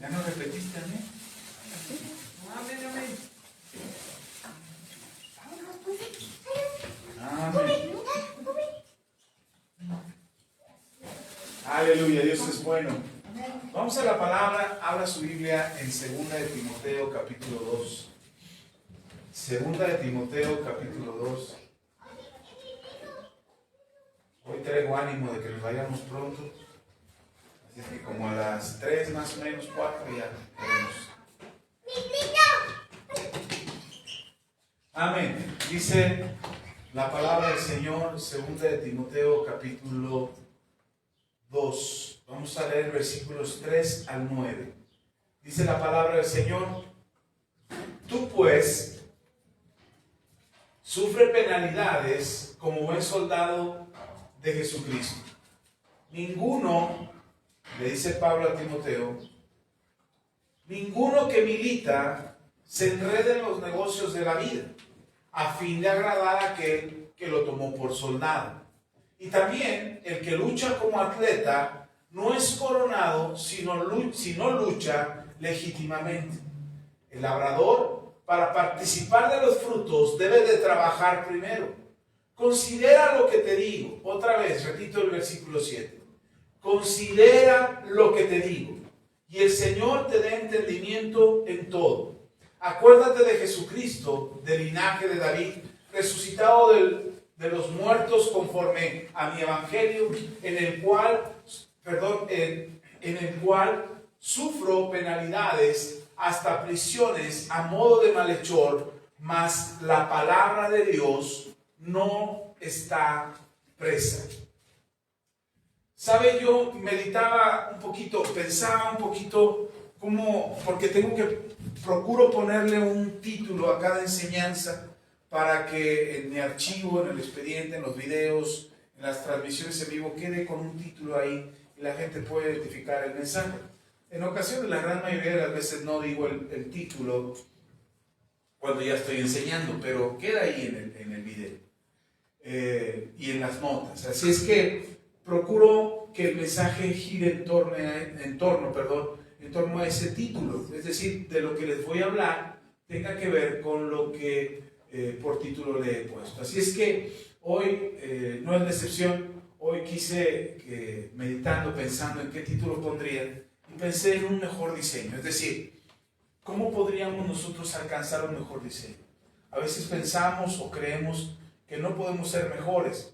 ¿Ya no repetiste amén? Amén, amén. Amén. Aleluya, Dios es bueno. Vamos a la palabra, abra su Biblia en 2 de Timoteo capítulo 2. 2 de Timoteo capítulo 2. Hoy traigo ánimo de que nos vayamos pronto. Así que como a las 3 más o menos, 4 ya veremos. Amén. Dice la palabra del Señor, 2 de Timoteo capítulo 2. Vamos a leer versículos 3 al 9. Dice la palabra del Señor: tú pues sufre penalidades como buen soldado de Jesucristo. Ninguno, le dice Pablo a Timoteo, ninguno que milita se enrede en los negocios de la vida, a fin de agradar a aquel que lo tomó por soldado. Y también el que lucha como atleta no es coronado si no lucha legítimamente. El labrador, para participar de los frutos, debe de trabajar primero. Considera lo que te digo. Otra vez, repito el versículo 7. Considera lo que te digo, y el Señor te dé entendimiento en todo. Acuérdate de Jesucristo, del linaje de David, resucitado de los muertos conforme a mi evangelio, en el cual sufro penalidades hasta prisiones a modo de malhechor, mas la palabra de Dios no está presa. Sabe, yo meditaba un poquito, pensaba un poquito porque procuro ponerle un título a cada enseñanza para que en mi archivo, en el expediente, en los videos, en las transmisiones en vivo quede con un título ahí y la gente puede identificar el mensaje. En ocasiones, la gran mayoría de las veces no digo el título cuando ya estoy enseñando, pero queda ahí en el video y en las notas. Así es que procuro que el mensaje gire en torno a ese título, es decir, de lo que les voy a hablar tenga que ver con lo que por título le he puesto. Así es que hoy no es decepción. Hoy quise, meditando, pensando en qué título pondría, y pensé en un mejor diseño, es decir, ¿cómo podríamos nosotros alcanzar un mejor diseño? A veces pensamos o creemos que no podemos ser mejores,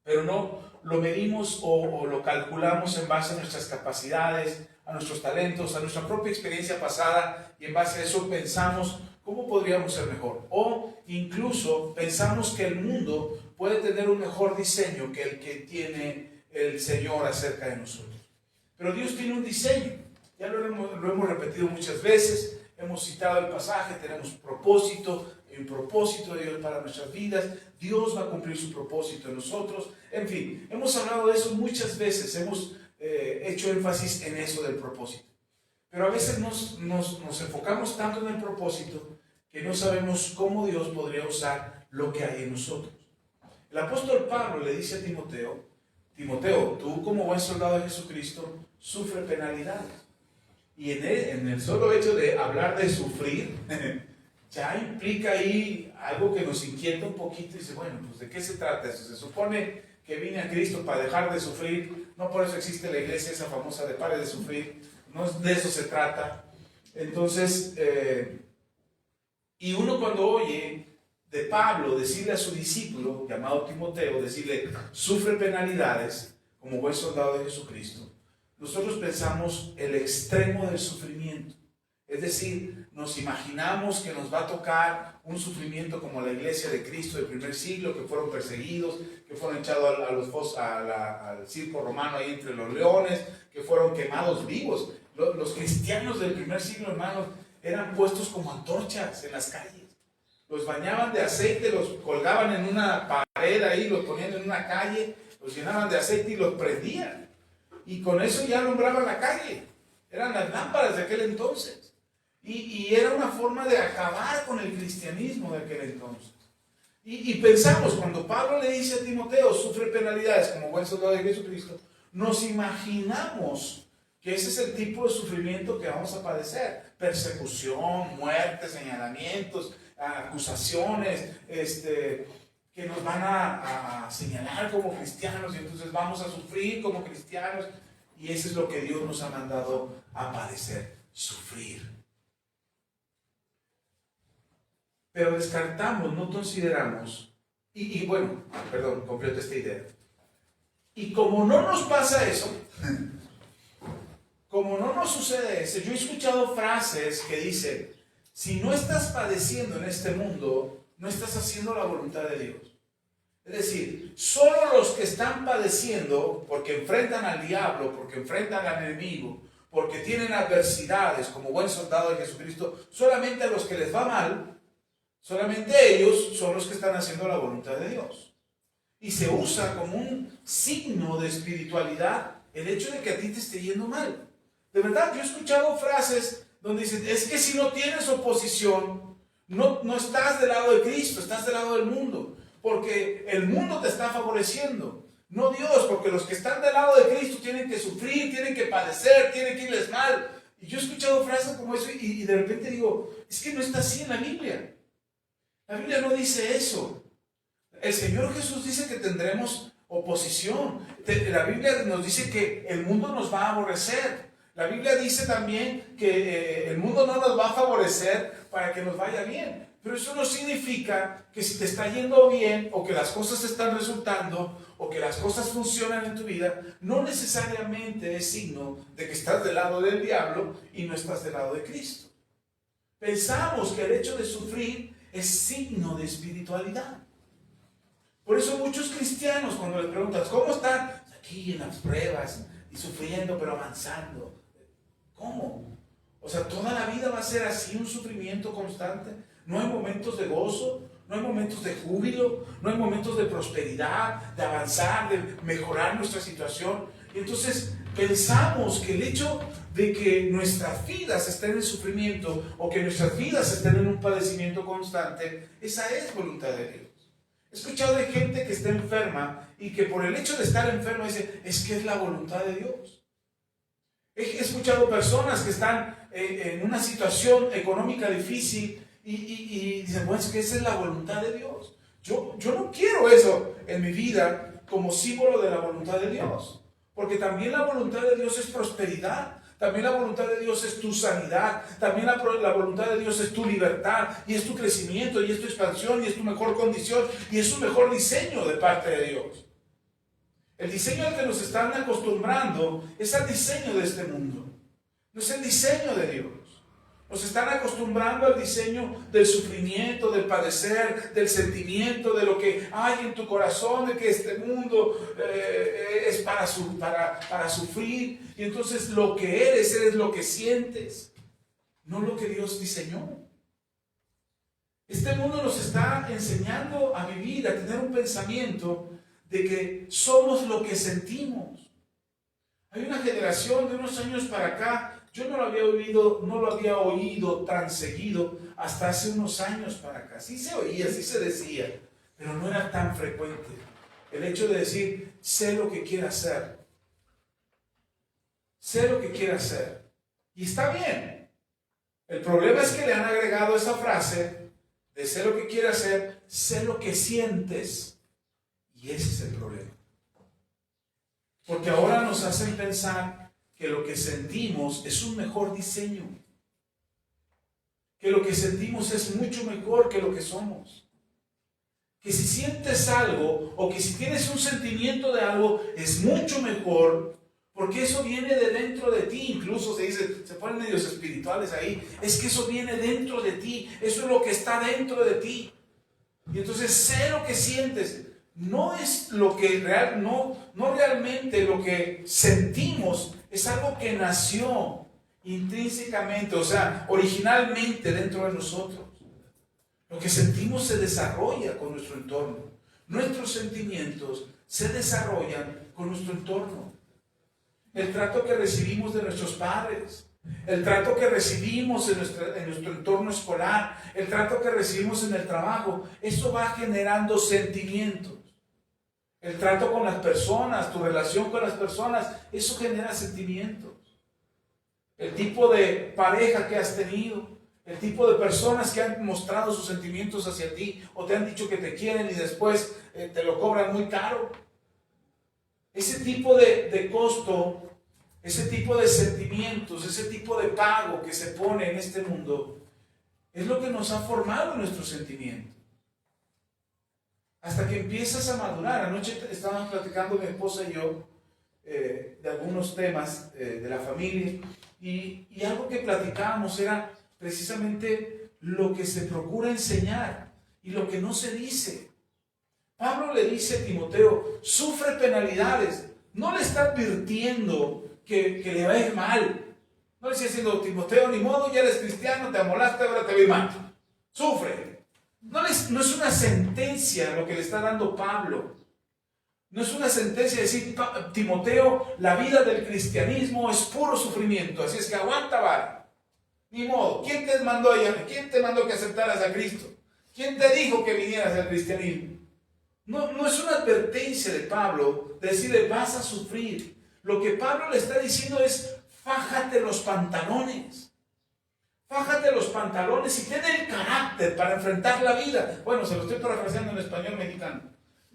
pero no lo medimos o lo calculamos en base a nuestras capacidades, a nuestros talentos, a nuestra propia experiencia pasada, y en base a eso pensamos cómo podríamos ser mejor. O incluso pensamos que el mundo puede tener un mejor diseño que el que tiene el Señor acerca de nosotros. Pero Dios tiene un diseño, ya lo hemos repetido muchas veces, hemos citado el pasaje, tenemos propósito, un propósito de Dios para nuestras vidas, Dios va a cumplir su propósito en nosotros, en fin, hemos hablado de eso muchas veces, hemos hecho énfasis en eso del propósito. Pero a veces nos enfocamos tanto en el propósito que no sabemos cómo Dios podría usar lo que hay en nosotros. El apóstol Pablo le dice a Timoteo, tú como buen soldado de Jesucristo, sufre penalidades. Y en el solo hecho de hablar de sufrir, ya implica ahí algo que nos inquieta un poquito y dice, bueno, pues ¿de qué se trata eso? Se supone que vine a Cristo para dejar de sufrir, no por eso existe la iglesia esa famosa de pare de sufrir, no de eso se trata. Entonces, y uno cuando oye de Pablo decirle a su discípulo, llamado Timoteo, decirle, sufre penalidades como buen soldado de Jesucristo, nosotros pensamos el extremo del sufrimiento. Es decir, nos imaginamos que nos va a tocar un sufrimiento como la iglesia de Cristo del primer siglo, que fueron perseguidos, que fueron echados al circo romano ahí entre los leones, que fueron quemados vivos. Los cristianos del primer siglo, hermanos, eran puestos como antorchas en las calles. Los bañaban de aceite, los colgaban en una pared ahí, los ponían en una calle, los llenaban de aceite y los prendían. Y con eso ya alumbraban la calle. Eran las lámparas de aquel entonces. Y era una forma de acabar con el cristianismo de aquel entonces. Y pensamos, cuando Pablo le dice a Timoteo, sufre penalidades como buen soldado de Jesucristo, nos imaginamos que ese es el tipo de sufrimiento que vamos a padecer: persecución, muerte, señalamientos, acusaciones, que nos van a señalar como cristianos, y entonces vamos a sufrir como cristianos, y eso es lo que Dios nos ha mandado a padecer, sufrir. Pero descartamos, no consideramos, completo esta idea. Y como no nos pasa eso, como no nos sucede eso, yo he escuchado frases que dicen: si no estás padeciendo en este mundo, no estás haciendo la voluntad de Dios. Es decir, solo los que están padeciendo porque enfrentan al diablo, porque enfrentan al enemigo, porque tienen adversidades como buen soldado de Jesucristo, solamente a los que les va mal, solamente ellos son los que están haciendo la voluntad de Dios. Y se usa como un signo de espiritualidad el hecho de que a ti te esté yendo mal. De verdad, yo he escuchado frases donde dicen: es que si no tienes oposición, no estás del lado de Cristo, estás del lado del mundo, porque el mundo te está favoreciendo, no Dios, porque los que están del lado de Cristo tienen que sufrir, tienen que padecer, tienen que irles mal. Y yo he escuchado frases como eso y de repente digo: es que no está así en la Biblia. La Biblia no dice eso. El Señor Jesús dice que tendremos oposición. La Biblia nos dice que el mundo nos va a aborrecer. La Biblia dice también que el mundo no nos va a favorecer para que nos vaya bien. Pero eso no significa que si te está yendo bien, o que las cosas están resultando, o que las cosas funcionan en tu vida, no necesariamente es signo de que estás del lado del diablo y no estás del lado de Cristo. Pensamos que el hecho de sufrir es signo de espiritualidad. Por eso muchos cristianos, cuando les preguntas: ¿cómo están? Aquí en las pruebas y sufriendo, pero avanzando. ¿Cómo? O sea, toda la vida va a ser así, un sufrimiento constante. No hay momentos de gozo, no hay momentos de júbilo, no hay momentos de prosperidad, de avanzar, de mejorar nuestra situación. Y entonces pensamos que el hecho de que nuestras vidas estén en sufrimiento, o que nuestras vidas estén en un padecimiento constante, esa es voluntad de Dios. He escuchado de gente que está enferma y que por el hecho de estar enferma dice: es que es la voluntad de Dios. He escuchado personas que están en una situación económica difícil y dicen: bueno, es que esa es la voluntad de Dios. Yo no quiero eso en mi vida como símbolo de la voluntad de Dios. Porque también la voluntad de Dios es prosperidad. También la voluntad de Dios es tu sanidad. También la voluntad de Dios es tu libertad. Y es tu crecimiento. Y es tu expansión. Y es tu mejor condición. Y es un mejor diseño de parte de Dios. El diseño al que nos están acostumbrando es al diseño de este mundo. No es el diseño de Dios. Nos están acostumbrando al diseño del sufrimiento, del padecer, del sentimiento, de lo que hay en tu corazón, de que este mundo es para sufrir. Y entonces lo que eres lo que sientes, no lo que Dios diseñó. Este mundo nos está enseñando a vivir, a tener un pensamiento de que somos lo que sentimos. Hay una generación de unos años para acá, yo no lo había oído tan seguido hasta hace unos años para acá. Sí se oía, sí se decía, pero no era tan frecuente. El hecho de decir: sé lo que quiero hacer. Sé lo que quiero hacer. Y está bien. El problema es que le han agregado esa frase de sé lo que quiero hacer, sé lo que sientes. Y ese es el problema. Porque ahora nos hacen pensar que lo que sentimos es un mejor diseño. Que lo que sentimos es mucho mejor que lo que somos. Que si sientes algo, o que si tienes un sentimiento de algo, es mucho mejor, porque eso viene de dentro de ti. Incluso se ponen medios espirituales ahí. Es que eso viene dentro de ti. Eso es lo que está dentro de ti. Y entonces sé lo que sientes. No es lo que no realmente lo que sentimos, es algo que nació intrínsecamente, o sea, originalmente dentro de nosotros. Lo que sentimos se desarrolla con nuestro entorno. Nuestros sentimientos se desarrollan con nuestro entorno. El trato que recibimos de nuestros padres, el trato que recibimos en nuestro entorno escolar, el trato que recibimos en el trabajo, eso va generando sentimientos. El trato con las personas, tu relación con las personas, eso genera sentimientos. el tipo de pareja que has tenido, el tipo de personas que han mostrado sus sentimientos hacia ti o te han dicho que te quieren y después te lo cobran muy caro. Ese tipo de costo, ese tipo de sentimientos, ese tipo de pago que se pone en este mundo, es lo que nos ha formado nuestros sentimientos. Hasta que empiezas a madurar. Anoche estábamos platicando mi esposa y yo de algunos temas de la familia y algo que platicábamos era precisamente lo que se procura enseñar y lo que no se dice. Pablo le dice a Timoteo, sufre penalidades. No le está advirtiendo que le va a ir mal. No le está diciendo, Timoteo, ni modo, ya eres cristiano, te amolaste, ahora te va a ir mal. Sufre. No es una sentencia lo que le está dando Pablo. No es una sentencia de decir, Timoteo, la vida del cristianismo es puro sufrimiento, así es que aguanta vara. Ni modo. ¿Quién te mandó que aceptaras a Cristo? ¿Quién te dijo que vinieras al cristianismo? No es una advertencia de Pablo de decirle, vas a sufrir. Lo que Pablo le está diciendo es, fájate los pantalones. Fájate los pantalones y ten el carácter para enfrentar la vida. Bueno, se lo estoy parafraseando en español mexicano.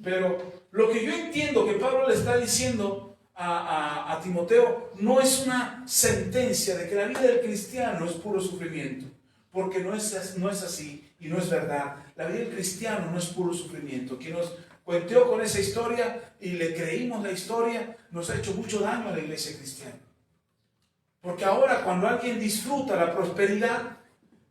Pero lo que yo entiendo que Pablo le está diciendo a Timoteo no es una sentencia de que la vida del cristiano es puro sufrimiento. Porque no es así y no es verdad. La vida del cristiano no es puro sufrimiento. Quien nos cuenteó con esa historia y le creímos la historia, nos ha hecho mucho daño a la iglesia cristiana. Porque ahora cuando alguien disfruta la prosperidad,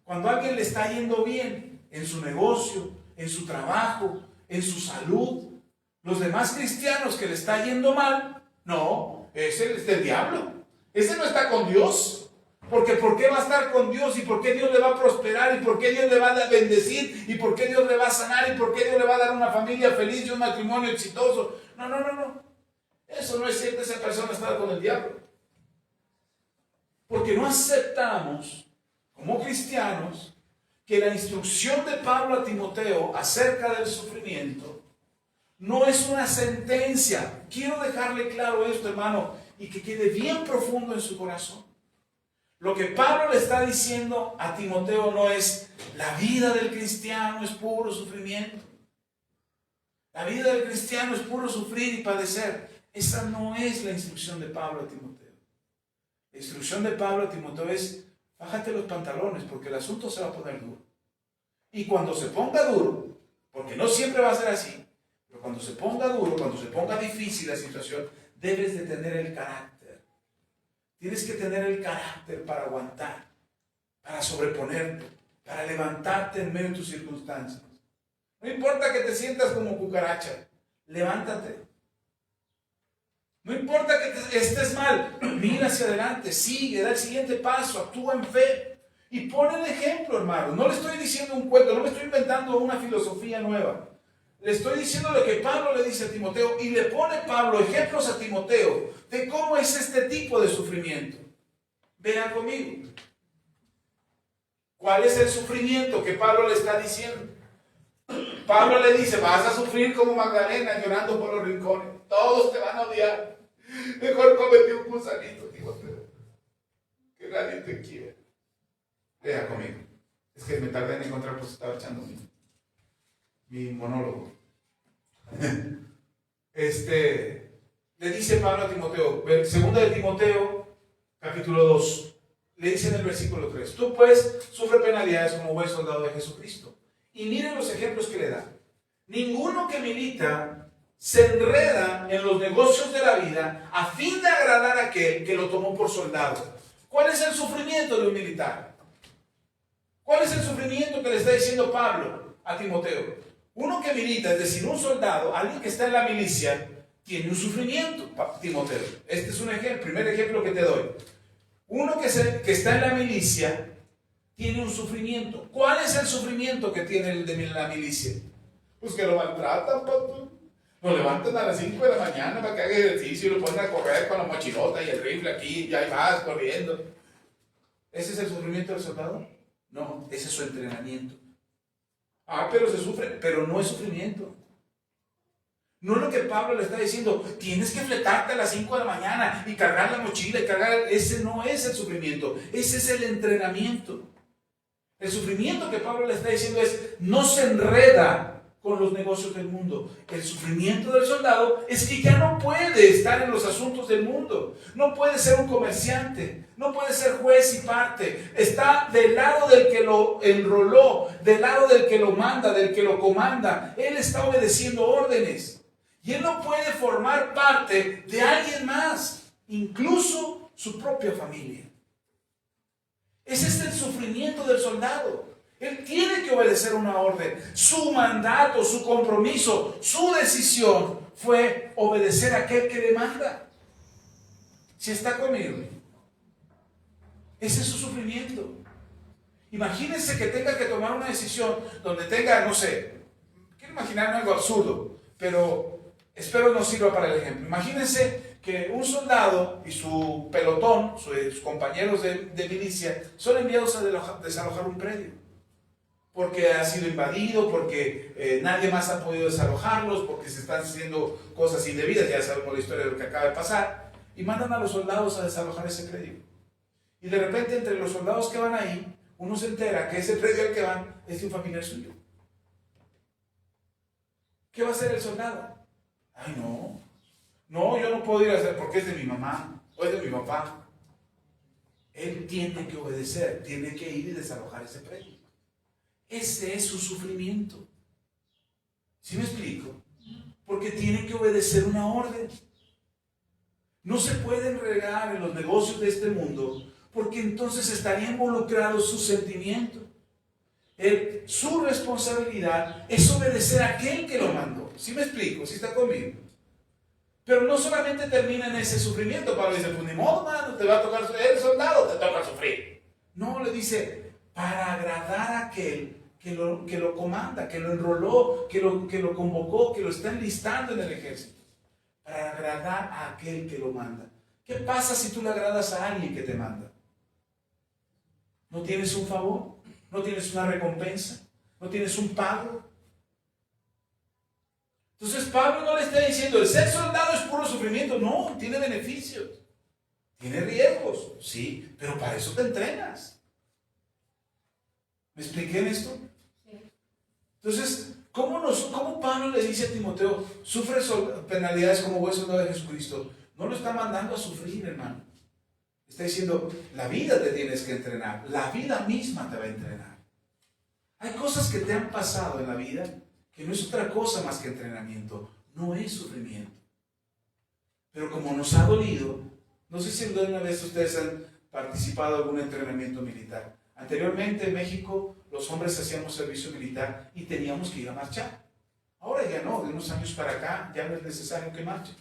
cuando a alguien le está yendo bien en su negocio, en su trabajo, en su salud, los demás cristianos que le está yendo mal, no, ese es del diablo. Ese no está con Dios. Porque ¿por qué va a estar con Dios? ¿Y por qué Dios le va a prosperar? ¿Y por qué Dios le va a bendecir? ¿Y por qué Dios le va a sanar? ¿Y por qué Dios le va a dar una familia feliz y un matrimonio exitoso? No. Eso no es cierto, esa persona está con el diablo. Porque no aceptamos, como cristianos, que la instrucción de Pablo a Timoteo acerca del sufrimiento no es una sentencia. Quiero dejarle claro esto, hermano, y que quede bien profundo en su corazón. Lo que Pablo le está diciendo a Timoteo no es la vida del cristiano es puro sufrimiento. La vida del cristiano es puro sufrir y padecer. Esa no es la instrucción de Pablo a Timoteo. La instrucción de Pablo a Timoteo es, bájate los pantalones porque el asunto se va a poner duro. Y cuando se ponga duro, porque no siempre va a ser así, pero cuando se ponga duro, cuando se ponga difícil la situación, debes de tener el carácter. Tienes que tener el carácter para aguantar, para sobreponerte, para levantarte en medio de tus circunstancias. No importa que te sientas como cucaracha, levántate. No importa que estés mal, mira hacia adelante, sigue, da el siguiente paso, actúa en fe. Y pon el ejemplo, hermano. No le estoy diciendo un cuento, no me estoy inventando una filosofía nueva. Le estoy diciendo lo que Pablo le dice a Timoteo y le pone Pablo ejemplos a Timoteo de cómo es este tipo de sufrimiento. Vean conmigo. ¿Cuál es el sufrimiento que Pablo le está diciendo? Pablo le dice, vas a sufrir como Magdalena llorando por los rincones. Todos te van a odiar. Mejor cómete un gusanito, Timoteo, que nadie te quiere. Vean conmigo. Es que me tardé en encontrar, pues estaba echando mi monólogo. Le dice Pablo a Timoteo, segunda de Timoteo, capítulo 2, le dice en el versículo 3, tú pues sufre penalidades como buen soldado de Jesucristo. Y miren los ejemplos que le da. Ninguno que milita se enreda en los negocios de la vida a fin de agradar a aquel que lo tomó por soldado. ¿Cuál es el sufrimiento de un militar? ¿Cuál es el sufrimiento que le está diciendo Pablo a Timoteo? Uno que milita, es decir, un soldado, alguien que está en la milicia, tiene un sufrimiento, Timoteo. Este es un ejemplo, primer ejemplo que te doy. Uno que está en la milicia tiene un sufrimiento. ¿Cuál es el sufrimiento que tiene el de la milicia? Pues que lo maltratan, papá. Lo levantan a las 5 de la mañana para que haga ejercicio y lo ponen a correr con la mochilota y el rifle aquí y ahí vas corriendo. ¿Ese es el sufrimiento del soldado? No, ese es su entrenamiento. Pero se sufre, pero no es sufrimiento. No es lo que Pablo le está diciendo, tienes que fletarte a las 5 de la mañana y cargar la mochila y cargar. Ese no es el sufrimiento, ese es el entrenamiento. El sufrimiento que Pablo le está diciendo es, no se enreda con los negocios del mundo. El sufrimiento del soldado es que ya no puede estar en los asuntos del mundo. No puede ser un comerciante, no puede ser juez y parte. Está del lado del que lo enroló, del lado del que lo manda, del que lo comanda. Él está obedeciendo órdenes. Y él no puede formar parte de alguien más, incluso su propia familia. Ese es el sufrimiento del soldado. Él tiene que obedecer una orden. Su mandato, su compromiso, su decisión fue obedecer a aquel que le manda. Si está conmigo. Ese es su sufrimiento. Imagínense que tenga que tomar una decisión donde tenga, no sé, quiero imaginarme algo absurdo, pero espero no sirva para el ejemplo. Imagínense que un soldado y su pelotón, sus compañeros de milicia, son enviados a desalojar un predio. Porque ha sido invadido, porque nadie más ha podido desalojarlos, porque se están haciendo cosas indebidas, ya sabemos la historia de lo que acaba de pasar, y mandan a los soldados a desalojar ese predio. Y de repente entre los soldados que van ahí, uno se entera que ese predio al que van es de un familiar suyo. ¿Qué va a hacer el soldado? Ay, no, yo no puedo ir a hacer porque es de mi mamá o es de mi papá. Él tiene que obedecer, tiene que ir y desalojar ese predio. Ese es su sufrimiento. ¿Sí me explico? Porque tiene que obedecer una orden. No se puede enredar en los negocios de este mundo, porque entonces estaría involucrado su sentimiento. Su responsabilidad es obedecer a aquel que lo mandó. ¿Sí me explico? ¿Sí está conmigo? Pero no solamente termina en ese sufrimiento. Pablo dice, pues ni modo, mano, te va a tocar, eres soldado, te toca sufrir. No, le dice, para agradar a aquel que lo comanda, que lo enroló, que lo convocó, que lo está enlistando en el ejército. Para agradar a aquel que lo manda. ¿Qué pasa si tú le agradas a alguien que te manda? ¿No tienes un favor? ¿No tienes una recompensa? ¿No tienes un pago? Entonces Pablo no le está diciendo, el ser soldado es puro sufrimiento. No, tiene beneficios. Tiene riesgos, sí, pero para eso te entrenas. ¿Me expliqué en esto? Sí. Entonces, ¿cómo Pablo le dice a Timoteo, sufre penalidades como buen soldado de Jesucristo? No lo está mandando a sufrir, hermano. Está diciendo, la vida te tienes que entrenar. La vida misma te va a entrenar. Hay cosas que te han pasado en la vida que no es otra cosa más que entrenamiento. No es sufrimiento. Pero como nos ha dolido, no sé si alguna vez ustedes han participado en algún entrenamiento militar. Anteriormente en México los hombres hacíamos servicio militar y teníamos que ir a marchar. Ahora ya no, de unos años para acá ya no es necesario que marchen.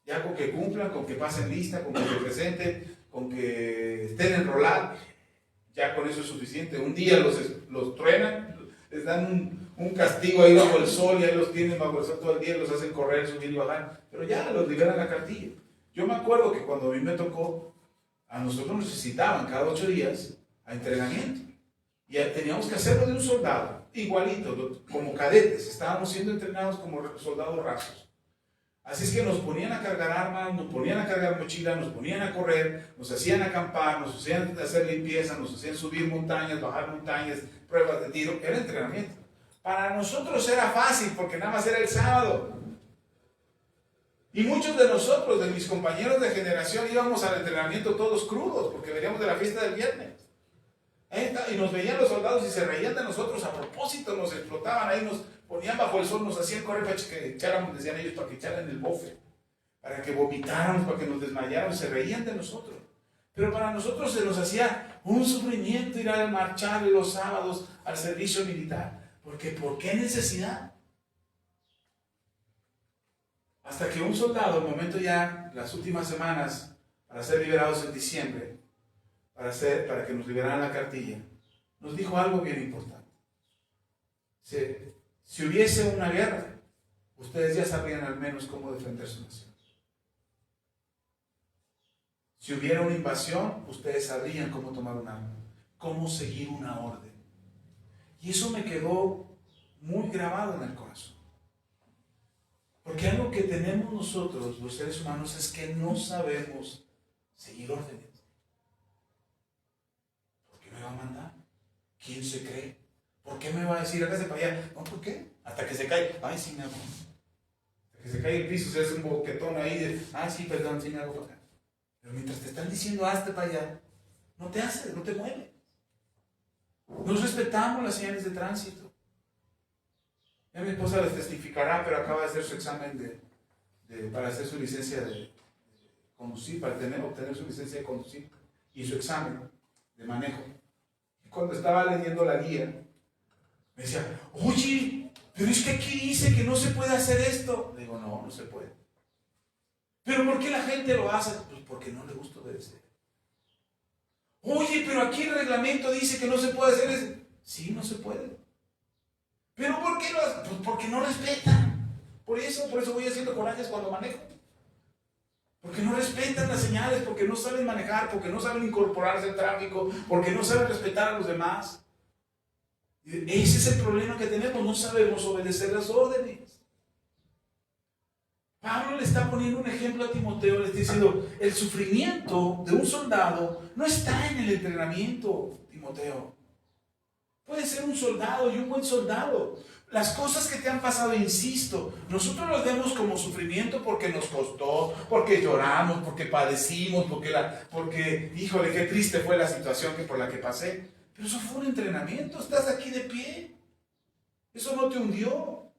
Ya con que cumplan, con que pasen lista, con que se presenten, con que estén enrolados, ya con eso es suficiente. Un día los truenan, les dan un castigo ahí bajo el sol y ahí los tienen bajo el sol todo el día, los hacen correr, subir y bajar, pero ya los liberan la cartilla. Yo me acuerdo que cuando a mí me tocó, a nosotros nos necesitaban cada 8 días a entrenamiento. Y teníamos que hacerlo de un soldado, igualito, como cadetes. Estábamos siendo entrenados como soldados rasos. Así es que nos ponían a cargar armas, nos ponían a cargar mochilas, nos ponían a correr, nos hacían acampar, nos hacían hacer limpieza, nos hacían subir montañas, bajar montañas, pruebas de tiro. Era entrenamiento. Para nosotros era fácil porque nada más era el sábado. Y muchos de nosotros, de mis compañeros de generación, íbamos al entrenamiento todos crudos porque veníamos de la fiesta del viernes. Y nos veían los soldados y se reían de nosotros a propósito, nos explotaban ahí, nos ponían bajo el sol, nos hacían correr para que echáramos, decían ellos, para que echaran el bofe, para que vomitáramos, para que nos desmayáramos, se reían de nosotros. Pero para nosotros se nos hacía un sufrimiento ir a marchar los sábados al servicio militar. Porque ¿por qué necesidad? Hasta que un soldado, el momento ya, las últimas semanas, para ser liberados en diciembre, para que nos liberaran la cartilla, nos dijo algo bien importante. Si hubiese una guerra, ustedes ya sabrían al menos cómo defender su nación. Si hubiera una invasión, ustedes sabrían cómo tomar un arma, cómo seguir una orden. Y eso me quedó muy grabado en el corazón. Porque algo que tenemos nosotros, los seres humanos, es que no sabemos seguir órdenes. ¿Por qué me va a mandar? ¿Quién se cree? ¿Por qué me va a decir, hágase para allá? No, ¿por qué? Hasta que se cae. Ay, sí me hago. Hasta que se cae el piso, se hace un boquetón ahí de, sí, perdón, sí me hago para acá. Pero mientras te están diciendo, hazte para allá, no te haces, no te mueves. No respetamos las señales de tránsito. Ya mi esposa les testificará, pero acaba de hacer su examen para hacer su licencia de conducir, para obtener su licencia de conducir y su examen de manejo. Y cuando estaba leyendo la guía, me decía, oye, pero es que aquí dice que no se puede hacer esto. Le digo, no, no se puede. ¿Pero por qué la gente lo hace? Pues porque no le gusta obedecer. Oye, pero aquí el reglamento dice que no se puede hacer eso. Sí, no se puede. ¿Pero por qué lo hacen? Pues porque no respetan. Por eso voy haciendo corajes cuando manejo. Porque no respetan las señales, porque no saben manejar, porque no saben incorporarse al tráfico, porque no saben respetar a los demás. Ese es el problema que tenemos, no sabemos obedecer las órdenes. Pablo le está poniendo un ejemplo a Timoteo, le está diciendo, el sufrimiento de un soldado no está en el entrenamiento, Timoteo. Puede ser un soldado y un buen soldado. Las cosas que te han pasado, insisto, nosotros los vemos como sufrimiento porque nos costó, porque lloramos, porque padecimos, porque híjole, qué triste fue la situación por la que pasé. Pero eso fue un entrenamiento, estás aquí de pie. Eso no te hundió.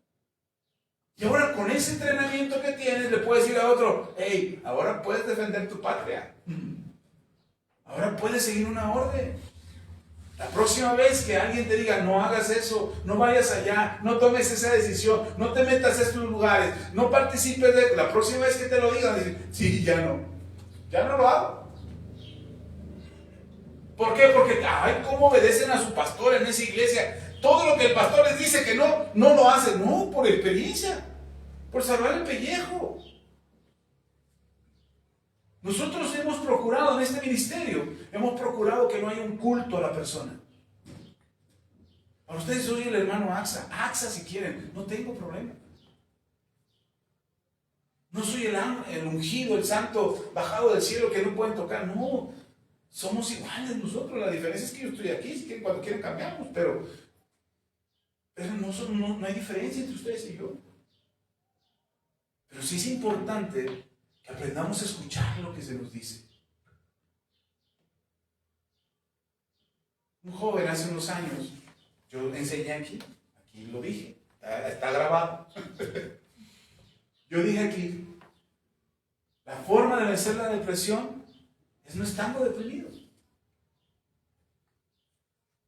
Y ahora con ese entrenamiento que tienes le puedes decir a otro, hey, ahora puedes defender tu patria. Ahora puedes seguir una orden. La próxima vez que alguien te diga, no hagas eso, no vayas allá, no tomes esa decisión, no te metas a estos lugares, no participes de... La próxima vez que te lo digan, dices, sí, ya no lo hago. ¿Por qué? Porque, ¿cómo obedecen a su pastor en esa iglesia? Todo lo que el pastor les dice que no lo hacen. No, por experiencia, por salvar el pellejo. Nosotros hemos procurado en este ministerio, hemos procurado que no haya un culto a la persona. Para ustedes soy el hermano Axa si quieren, no tengo problema. No soy el ungido, el santo bajado del cielo que no pueden tocar, no. Somos iguales nosotros, la diferencia es que yo estoy aquí, si quieren, cuando quieren cambiamos, pero no hay diferencia entre ustedes y yo. Pero sí es importante que aprendamos a escuchar lo que se nos dice. Un joven hace unos años, yo enseñé aquí lo dije, está grabado. Yo dije aquí, la forma de vencer la depresión es no estando deprimidos.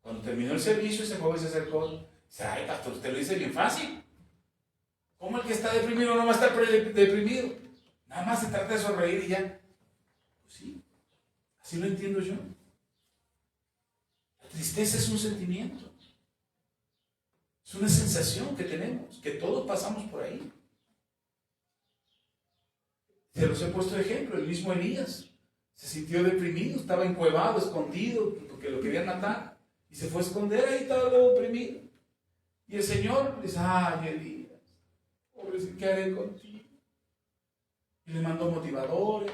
Cuando terminó el servicio, ese joven se acercó y dice, ay pastor, usted lo dice bien fácil. ¿Cómo el que está deprimido no va a estar deprimido? Nada más se trata de sonreír y ya. Pues sí, así lo entiendo yo. La tristeza es un sentimiento. Es una sensación que tenemos, que todos pasamos por ahí. Se los he puesto de ejemplo, el mismo Elías se sintió deprimido, estaba encuevado, escondido, porque lo querían matar, y se fue a esconder, ahí estaba deprimido. Y el Señor dice, ay Elías, pobrecito, ¿qué haré contigo? Y le mandó motivadores,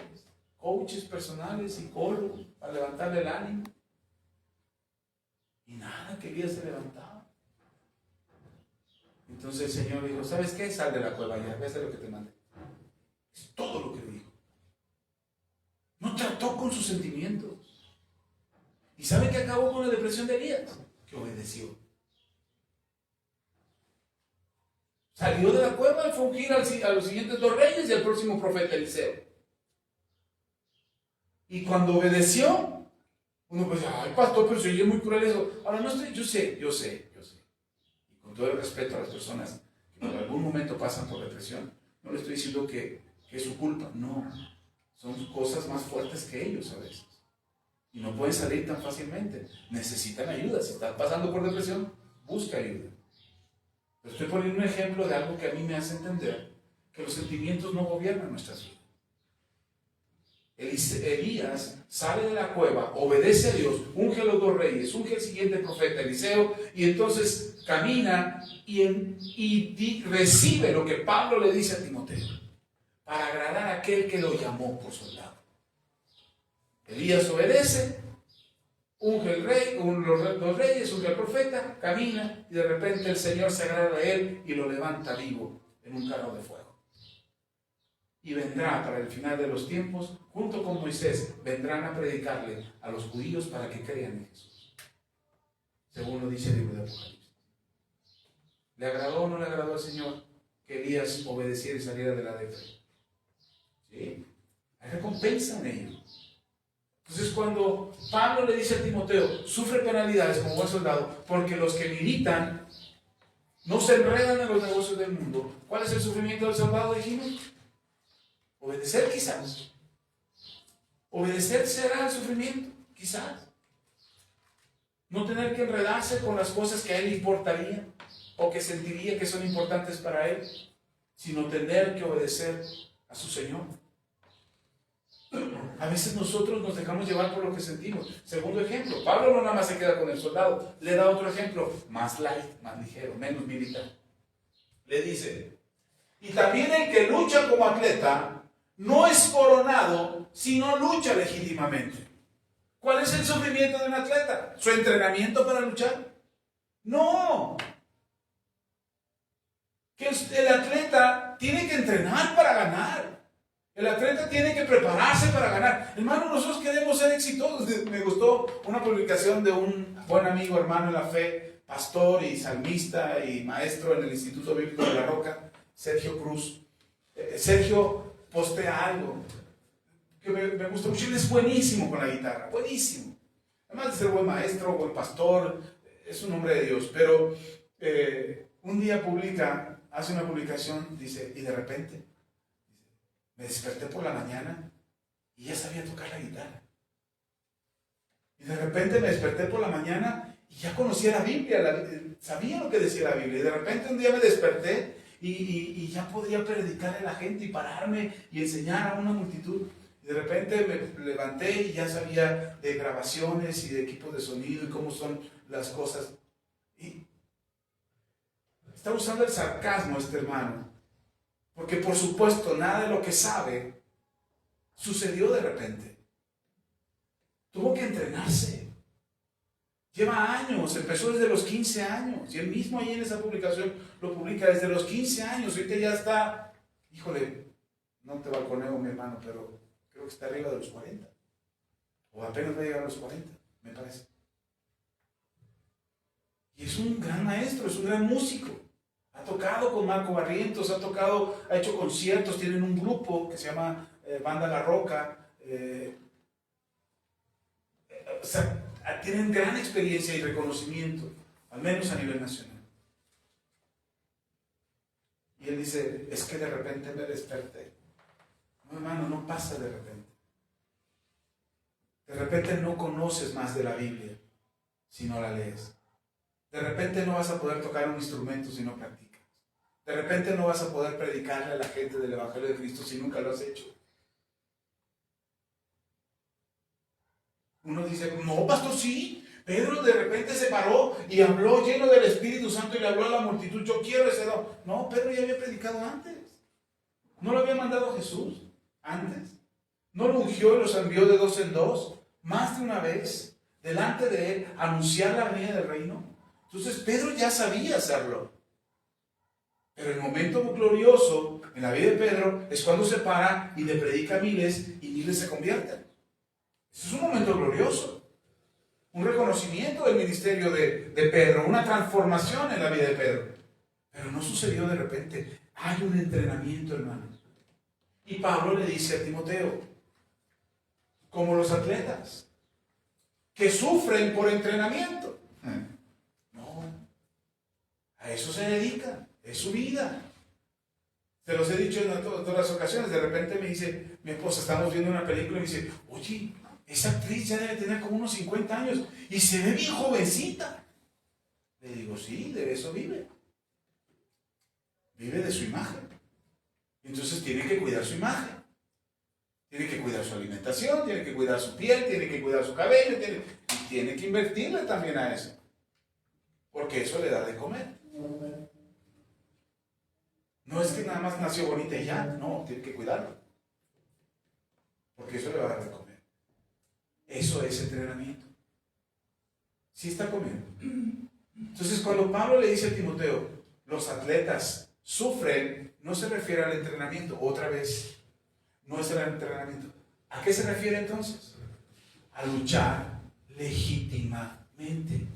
coaches personales, psicólogos, para levantarle el ánimo. Y nada, que Elías se levantaba. Entonces el Señor le dijo, ¿sabes qué? Sal de la cueva ya, ve a hacer lo que te mandé. Es todo lo que le dijo. No trató con sus sentimientos. ¿Y sabe qué acabó con la depresión de Elías? Que obedeció. Salió de la cueva y fue a ungir a los siguientes 2 reyes y al próximo profeta Eliseo. Y cuando obedeció, uno pues, ay pastor, pero si oye muy cruel eso. Ahora no estoy, yo sé. Y con todo el respeto a las personas que en algún momento pasan por depresión, no le estoy diciendo que es su culpa, no. Son cosas más fuertes que ellos a veces. Y no pueden salir tan fácilmente. Necesitan ayuda. Si estás pasando por depresión, busca ayuda. Pero estoy poniendo un ejemplo de algo que a mí me hace entender que los sentimientos no gobiernan nuestras vidas. Elías sale de la cueva, obedece a Dios, unge a los 2 reyes, unge al siguiente profeta, Eliseo, y entonces camina y recibe lo que Pablo le dice a Timoteo, para agradar a aquel que lo llamó por soldado. Elías obedece, unge el rey, los 2 reyes, unge al profeta, camina, y de repente el Señor se agrada de él y lo levanta vivo en un carro de fuego. Y vendrá para el final de los tiempos, junto con Moisés, vendrán a predicarle a los judíos para que crean en Jesús, según lo dice el libro de Apocalipsis. ¿Le agradó o no le agradó al Señor que Elías obedeciera y saliera de la lepra? Sí, hay recompensa en ello. Entonces, cuando Pablo le dice a Timoteo, sufre penalidades como buen soldado, porque los que militan no se enredan en los negocios del mundo. ¿Cuál es el sufrimiento del soldado? Dijimos, obedecer quizás. Obedecer será el sufrimiento, quizás. No tener que enredarse con las cosas que a él le importarían o que sentiría que son importantes para él, sino tener que obedecer a su Señor. A veces nosotros nos dejamos llevar por lo que sentimos. Segundo ejemplo, Pablo no nada más se queda con el soldado, le da otro ejemplo, más light, más ligero, menos militar. Le dice, y también el que lucha como atleta no es coronado si no lucha legítimamente. ¿Cuál es el sufrimiento de un atleta? ¿Su entrenamiento para luchar? No. Que el atleta tiene que entrenar para ganar. El atleta tiene que prepararse para ganar. Hermano, nosotros queremos ser exitosos. Me gustó una publicación de un buen amigo, hermano en la fe, pastor y salmista y maestro en el Instituto Bíblico de La Roca, Sergio Cruz. Sergio postea algo que me gustó mucho. Él es buenísimo con la guitarra, buenísimo. Además de ser buen maestro, buen pastor, es un hombre de Dios. Pero un día hace una publicación, dice, y de repente me desperté por la mañana y ya sabía tocar la guitarra. Y de repente me desperté por la mañana y ya conocía la Biblia, sabía lo que decía la Biblia. Y de repente un día me desperté y ya podría predicarle a la gente y pararme y enseñar a una multitud. Y de repente me levanté y ya sabía de grabaciones y de equipos de sonido y cómo son las cosas. Y está usando el sarcasmo este hermano. Porque por supuesto nada de lo que sabe sucedió de repente. Tuvo que entrenarse. Lleva años, empezó desde los 15 años. Y él mismo ahí en esa publicación lo publica desde los 15 años. Ahorita ya está, híjole, no te balconeo mi hermano, pero creo que está arriba de los 40. O apenas va a llegar a los 40, me parece. Y es un gran maestro, es un gran músico. Ha tocado con Marco Barrientos, ha hecho conciertos, tienen un grupo que se llama Banda La Roca. O sea, tienen gran experiencia y reconocimiento, al menos a nivel nacional. Y él dice, es que de repente me desperté. No, hermano, no pasa de repente. De repente no conoces más de la Biblia si no la lees. De repente no vas a poder tocar un instrumento si no practicas. De repente no vas a poder predicarle a la gente del Evangelio de Cristo si nunca lo has hecho. Uno dice, no, pastor, sí. Pedro de repente se paró y habló lleno del Espíritu Santo y le habló a la multitud, yo quiero ese don. No, Pedro ya había predicado antes. ¿No lo había mandado Jesús antes? ¿No lo ungió y los envió de 2 en 2? Más de una vez, delante de él, anunciar la venida del reino. Entonces Pedro ya sabía hacerlo. Pero el momento glorioso en la vida de Pedro es cuando se para y le predica a miles y miles se convierten. Ese es un momento glorioso. Un reconocimiento del ministerio de Pedro, una transformación en la vida de Pedro. Pero no sucedió de repente. Hay un entrenamiento, hermanos. Y Pablo le dice a Timoteo, como los atletas, que sufren por entrenamiento. No, a eso se dedican. Es su vida. Te los he dicho en todas las ocasiones. De repente me dice mi esposa, estamos viendo una película y me dice, oye, esa actriz ya debe tener como unos 50 años y se ve bien jovencita. Le digo, sí, de eso vive. Vive de su imagen. Entonces tiene que cuidar su imagen. Tiene que cuidar su alimentación, tiene que cuidar su piel, tiene que cuidar su cabello, y tiene que invertirle también a eso. Porque eso le da de comer. No es que nada más nació bonita y ya, no, tiene que cuidarlo. Porque eso le va a dar de comer. Eso es entrenamiento. ¿Sí está comiendo? Entonces, cuando Pablo le dice a Timoteo, los atletas sufren, no se refiere al entrenamiento. Otra vez, no es el entrenamiento. ¿A qué se refiere entonces? A luchar legítimamente.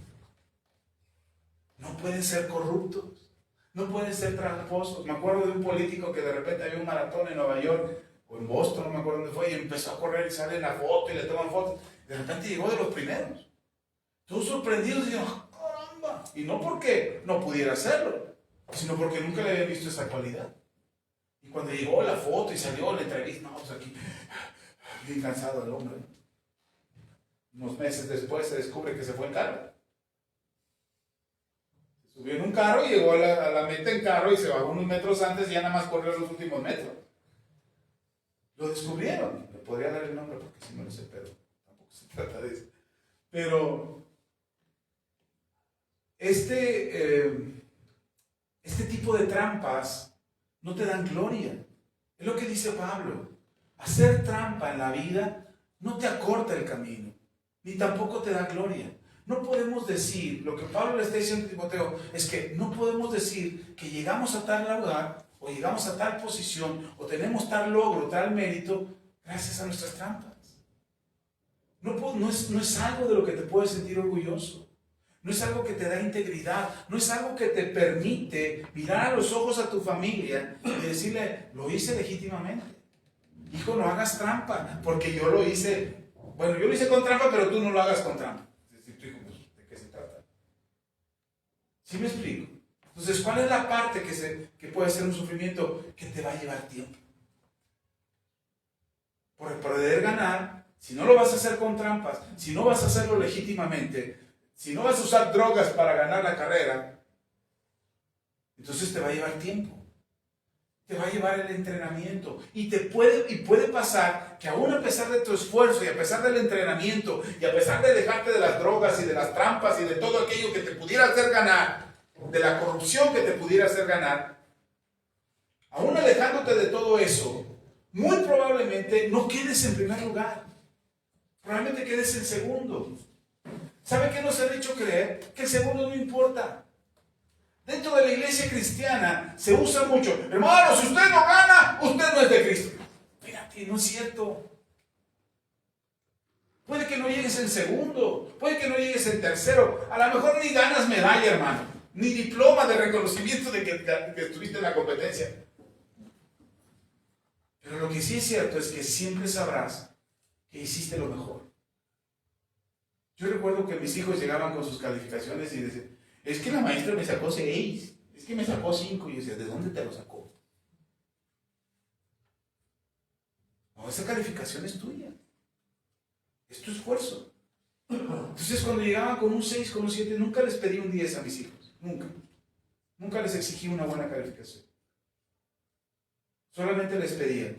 No pueden ser corruptos, no pueden ser tramposos. Me acuerdo de un político que de repente había un maratón en Nueva York o en Boston, no me acuerdo dónde fue, y empezó a correr y sale en la foto y le toman fotos. De repente llegó de los primeros. Todos sorprendidos y dijeron, ¡caramba! Y no porque no pudiera hacerlo, sino porque nunca le habían visto esa cualidad. Y cuando llegó la foto y salió la entrevista, no, pues aquí, bien cansado el hombre. Unos meses después se descubre que se fue en carro. Se subió en un carro y llegó a la meta en carro y se bajó unos metros antes y ya nada más corrió los últimos metros. Lo descubrieron. Le podría dar el nombre porque si no lo sé, pero tampoco se trata de eso. Pero este tipo de trampas no te dan gloria. Es lo que dice Pablo. Hacer trampa en la vida no te acorta el camino, ni tampoco te da gloria. No podemos decir, lo que Pablo le está diciendo a Timoteo, es que no podemos decir que llegamos a tal lugar, o llegamos a tal posición, o tenemos tal logro, tal mérito, gracias a nuestras trampas. No es algo de lo que te puedes sentir orgulloso. No es algo que te da integridad, no es algo que te permite mirar a los ojos a tu familia y decirle, lo hice legítimamente. Hijo, no hagas trampa, porque yo lo hice, bueno, yo lo hice con trampa, pero tú no lo hagas con trampa. ¿De qué se trata? ¿Sí me explico? Entonces, ¿cuál es la parte que puede ser un sufrimiento que te va a llevar tiempo? Por poder ganar, si no lo vas a hacer con trampas, si no vas a hacerlo legítimamente, si no vas a usar drogas para ganar la carrera, entonces te va a llevar tiempo. Te va a llevar el entrenamiento. Y puede pasar que aún a pesar de tu esfuerzo y a pesar del entrenamiento y a pesar de dejarte de las drogas y de las trampas y de todo aquello que te pudiera hacer ganar, de la corrupción que te pudiera hacer ganar, aún alejándote de todo eso, muy probablemente no quedes en primer lugar. Probablemente quedes en segundo. ¿Sabe qué nos han hecho creer? Que el segundo no importa. Dentro de la iglesia cristiana se usa mucho, hermano, si usted no gana, usted no es de Cristo. Espérate, no es cierto. Puede que no llegues en segundo, puede que no llegues en tercero, a lo mejor ni ganas medalla, hermano, ni diploma de reconocimiento de que estuviste en la competencia. Pero lo que sí es cierto es que siempre sabrás que hiciste lo mejor. Yo recuerdo que mis hijos llegaban con sus calificaciones y decían, es que la maestra me sacó 6, es que me sacó 5. Y yo decía, ¿de dónde te lo sacó? No, esa calificación es tuya. Es tu esfuerzo. Entonces cuando llegaban con un 6, con un 7, nunca les pedí un 10 a mis hijos. Nunca. Nunca les exigí una buena calificación. Solamente les pedía,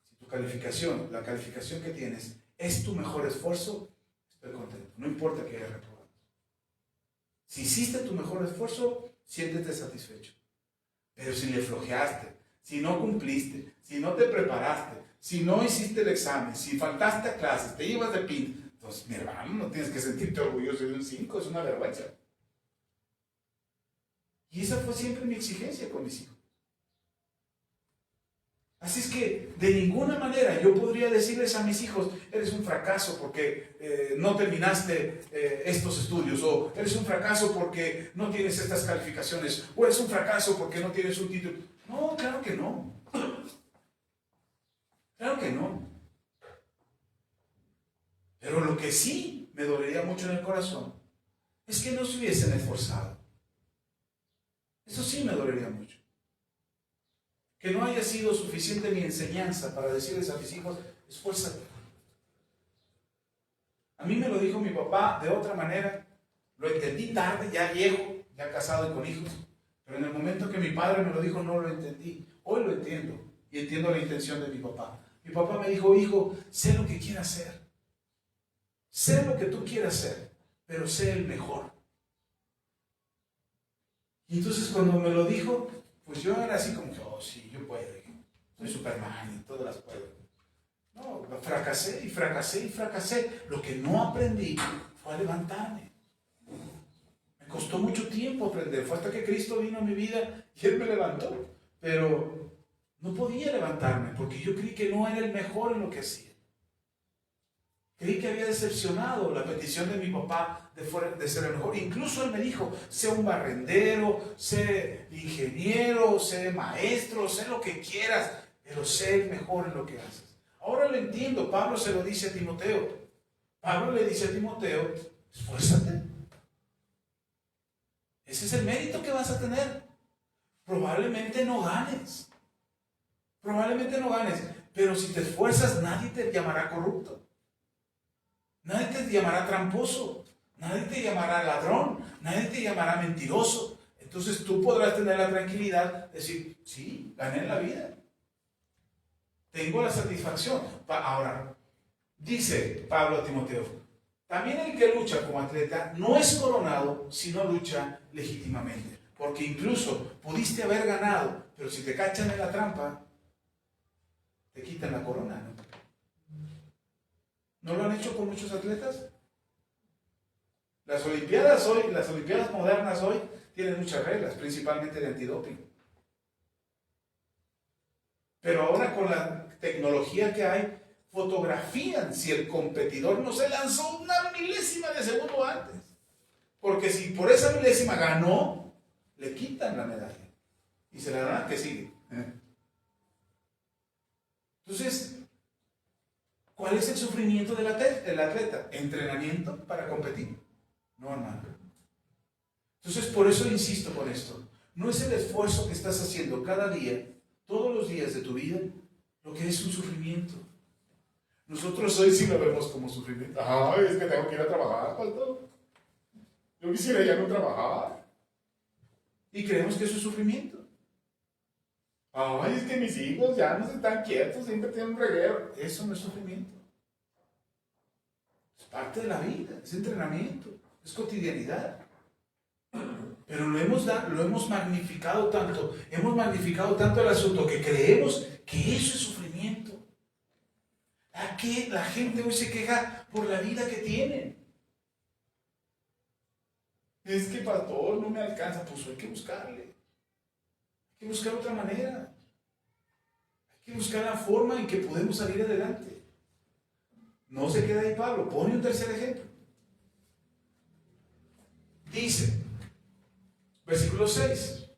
si tu calificación, la calificación que tienes, es tu mejor esfuerzo, estoy contento. No importa que hayas reprobado. Si hiciste tu mejor esfuerzo, siéntete satisfecho. Pero si le flojeaste, si no cumpliste, si no te preparaste, si no hiciste el examen, si faltaste a clases, te ibas de pinta, entonces, mi hermano, no tienes que sentirte orgulloso de un 5, es una vergüenza. Y esa fue siempre mi exigencia con mis hijos. Así es que de ninguna manera yo podría decirles a mis hijos, eres un fracaso porque no terminaste estos estudios, o eres un fracaso porque no tienes estas calificaciones, o eres un fracaso porque no tienes un título. No, claro que no. Claro que no. Pero lo que sí me dolería mucho en el corazón es que no se hubiesen esforzado. Eso sí me dolería mucho. Que no haya sido suficiente mi enseñanza para decirles a mis hijos, esfuérzate. A mí me lo dijo mi papá de otra manera. Lo entendí tarde, ya viejo, ya casado y con hijos. Pero en el momento que mi padre me lo dijo, no lo entendí. Hoy lo entiendo y entiendo la intención de mi papá. Mi papá me dijo, hijo, sé lo que quieras hacer. Sé lo que tú quieras hacer, pero sé el mejor. Y entonces cuando me lo dijo, pues yo era así como que, oh sí, yo puedo. Soy Superman y todas las puedo. No, fracasé y fracasé y fracasé. Lo que no aprendí fue a levantarme. Me costó mucho tiempo aprender. Fue hasta que Cristo vino a mi vida y Él me levantó. Pero no podía levantarme porque yo creí que no era el mejor en lo que hacía. Creí que había decepcionado la petición de mi papá de ser el mejor. Incluso él me dijo, sé un barrendero, sé ingeniero, sé maestro, sé lo que quieras, pero sé el mejor en lo que haces. Ahora lo entiendo. Pablo se lo dice a Timoteo. Pablo le dice a Timoteo, esfuérzate. Ese es el mérito que vas a tener. Probablemente no ganes. Probablemente no ganes. Pero si te esfuerzas, nadie te llamará corrupto. Nadie te llamará tramposo. Nadie te llamará ladrón. Nadie te llamará mentiroso. Entonces tú podrás tener la tranquilidad de decir, sí, gané en la vida. Tengo la satisfacción. Ahora, dice Pablo a Timoteo, también el que lucha como atleta no es coronado si no lucha legítimamente. Porque incluso pudiste haber ganado, pero si te cachan en la trampa, te quitan la corona, ¿no? ¿No lo han hecho con muchos atletas? Las Olimpiadas modernas hoy tienen muchas reglas, principalmente de antidoping. Pero ahora con la tecnología que hay, fotografían si el competidor no se lanzó una milésima de segundo antes. Porque si por esa milésima ganó, le quitan la medalla y se la dan al que sigue. Entonces, ¿cuál es el sufrimiento del atleta? ¿Entrenamiento para competir? No, hermano. Entonces, por eso insisto con esto. No es el esfuerzo que estás haciendo cada día, todos los días de tu vida, lo que es un sufrimiento. Nosotros hoy sí lo vemos como sufrimiento. Ay, es que tengo que ir a trabajar, pastor. Yo quisiera ya no trabajar. Y creemos que eso es sufrimiento. Ay, es que mis hijos ya no se están quietos, siempre tienen un reguero. Eso no es sufrimiento. Es parte de la vida, es entrenamiento, es cotidianidad. Pero lo hemos magnificado tanto, el asunto que creemos que eso es sufrimiento. ¿A qué la gente hoy se queja por la vida que tienen? Es que, pastor, no me alcanza. Pues hay que buscarle. Hay que buscar otra manera. Hay que buscar la forma en que podemos salir adelante. No se queda ahí Pablo. Pone un tercer ejemplo. Dice, versículo 6.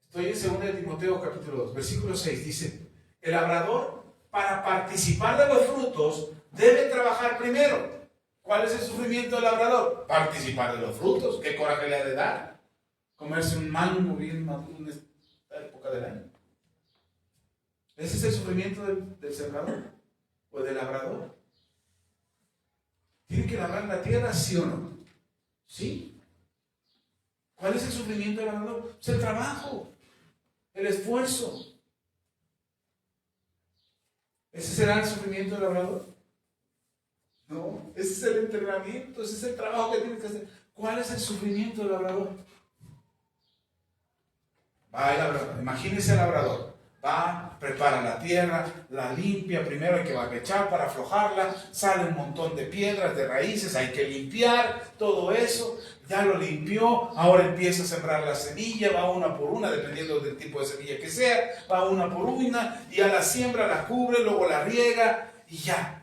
Estoy en 2 de Timoteo capítulo 2. Versículo 6 dice, el labrador para participar de los frutos debe trabajar primero. ¿Cuál es el sufrimiento del labrador? Participar de los frutos. ¿Qué coraje le ha de dar? Comerse un mango bien maduro en esta época del año. ¿Ese es el sufrimiento del sembrador o del labrador? ¿Tiene que labrar la tierra, sí o no? Sí. ¿Cuál es el sufrimiento del labrador? Es el trabajo, el esfuerzo. ¿Ese será el sufrimiento del labrador? No, ese es el entrenamiento, ese es el trabajo que tienes que hacer. ¿Cuál es el sufrimiento del labrador? Va el labrador, imagínese el labrador. Va, prepara la tierra, la limpia, primero hay que barrechar para aflojarla, sale un montón de piedras, de raíces, hay que limpiar todo eso, ya lo limpió, ahora empieza a sembrar la semilla, va una por una, dependiendo del tipo de semilla que sea, va una por una, y a la siembra la cubre, luego la riega, y ya.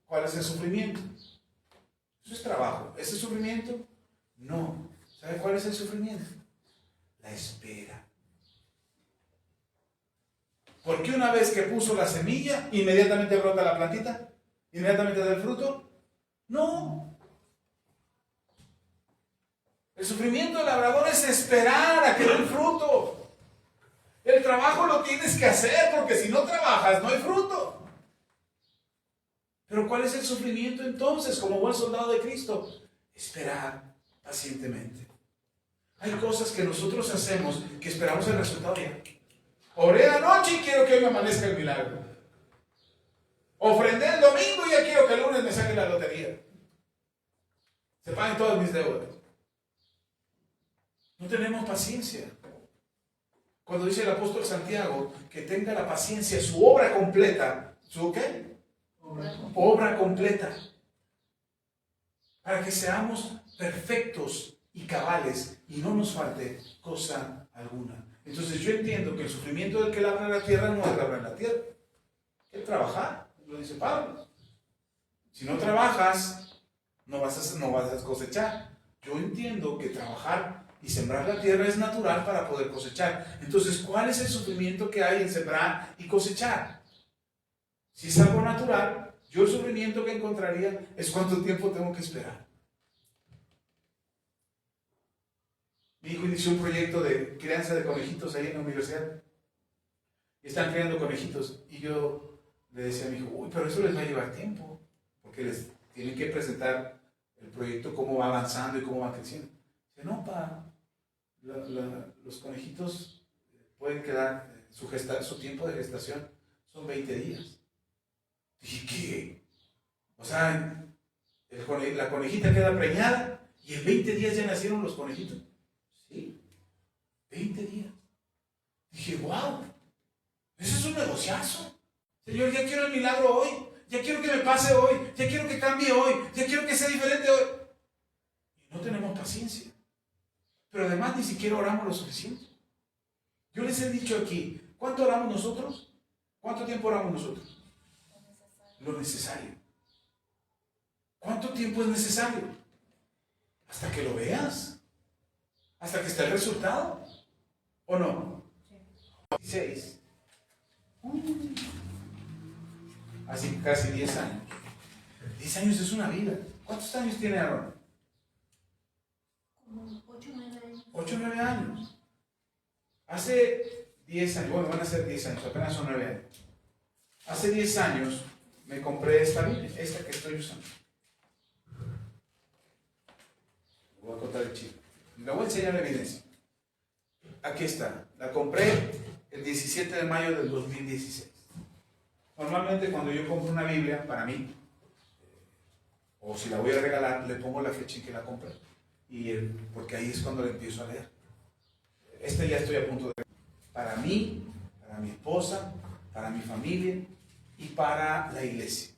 ¿Cuál es el sufrimiento? Eso es trabajo. ¿Ese es sufrimiento? No. ¿Sabe cuál es el sufrimiento? La espera. Porque una vez que puso la semilla, ¿inmediatamente brota la plantita? ¿Inmediatamente da el fruto? No. El sufrimiento del labrador es esperar a que dé el fruto. El trabajo lo tienes que hacer, porque si no trabajas, no hay fruto. Pero ¿cuál es el sufrimiento entonces, como buen soldado de Cristo? Esperar pacientemente. Hay cosas que nosotros hacemos que esperamos el resultado ya. Oré anoche y quiero que hoy me amanezca el milagro. Ofrendé el domingo y ya quiero que el lunes me saque la lotería. Se paguen todas mis deudas. No tenemos paciencia. Cuando dice el apóstol Santiago que tenga la paciencia, su obra completa. ¿Su qué? Obra completa. Para que seamos perfectos y cabales y no nos falte cosa alguna. Entonces yo entiendo que el sufrimiento del que labra en la tierra no es labrar en la tierra. Es trabajar, lo dice Pablo. Si no trabajas, no vas a cosechar. Yo entiendo que trabajar y sembrar la tierra es natural para poder cosechar. Entonces, ¿cuál es el sufrimiento que hay en sembrar y cosechar? Si es algo natural, yo el sufrimiento que encontraría es cuánto tiempo tengo que esperar. Mi hijo inició un proyecto de crianza de conejitos ahí en la universidad. Y están criando conejitos. Y yo le decía a mi hijo, uy, pero eso les va a llevar tiempo. Porque les tienen que presentar el proyecto, cómo va avanzando y cómo va creciendo. Dice, no, los conejitos pueden quedar, su tiempo de gestación son 20 días. Dije, ¿qué? O sea, la conejita queda preñada y en 20 días ya nacieron los conejitos. Sí, 20 días. Dije, wow, eso es un negociazo. Señor, ya quiero el milagro hoy, ya quiero que me pase hoy, ya quiero que cambie hoy, ya quiero que sea diferente hoy. Y no tenemos paciencia. Pero además ni siquiera oramos lo suficiente. Yo les he dicho aquí, ¿cuánto oramos nosotros? ¿Cuánto tiempo oramos nosotros? Lo necesario. ¿Cuánto tiempo es necesario? Hasta que lo veas. Hasta que esté el resultado. ¿O no? 16. Así casi 10 años. 10 años es una vida. ¿Cuántos años tiene Aaron? Como 8 o 9 años. 8 o 9 años. Hace 10 años, bueno, van a ser 10 años, apenas son 9 años. Hace 10 años me compré esta Biblia, esta que estoy usando. Voy a contar el chiste. Le voy a enseñar la evidencia. Aquí está. La compré el 17 de mayo del 2016. Normalmente cuando yo compro una Biblia, para mí, o si la voy a regalar, le pongo la fecha en que la compré. Porque ahí es cuando la empiezo a leer. Esta ya estoy a punto de... Para mí, para mi esposa, para mi familia y para la iglesia.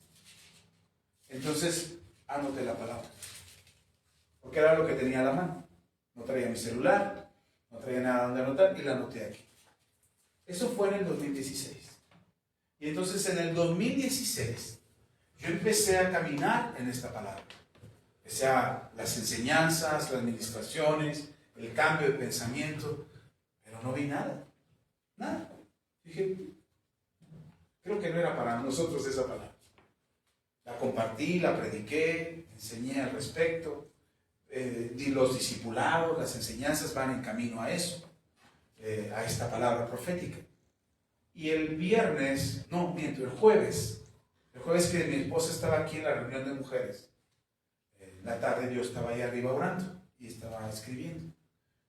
Entonces, anoté la palabra. Porque era lo que tenía a la mano. No traía mi celular, no traía nada donde anotar y la anoté aquí. Eso fue en el 2016. Y entonces en el 2016 yo empecé a caminar en esta palabra. O sea, las enseñanzas, las ministraciones, el cambio de pensamiento, pero no vi nada. Nada. Dije, creo que no era para nosotros esa palabra. La compartí, la prediqué, enseñé al respecto. Los discipulados, las enseñanzas van en camino a eso, a esta palabra profética. Y el jueves que mi esposa estaba aquí en la reunión de mujeres, en la tarde yo estaba ahí arriba orando y estaba escribiendo.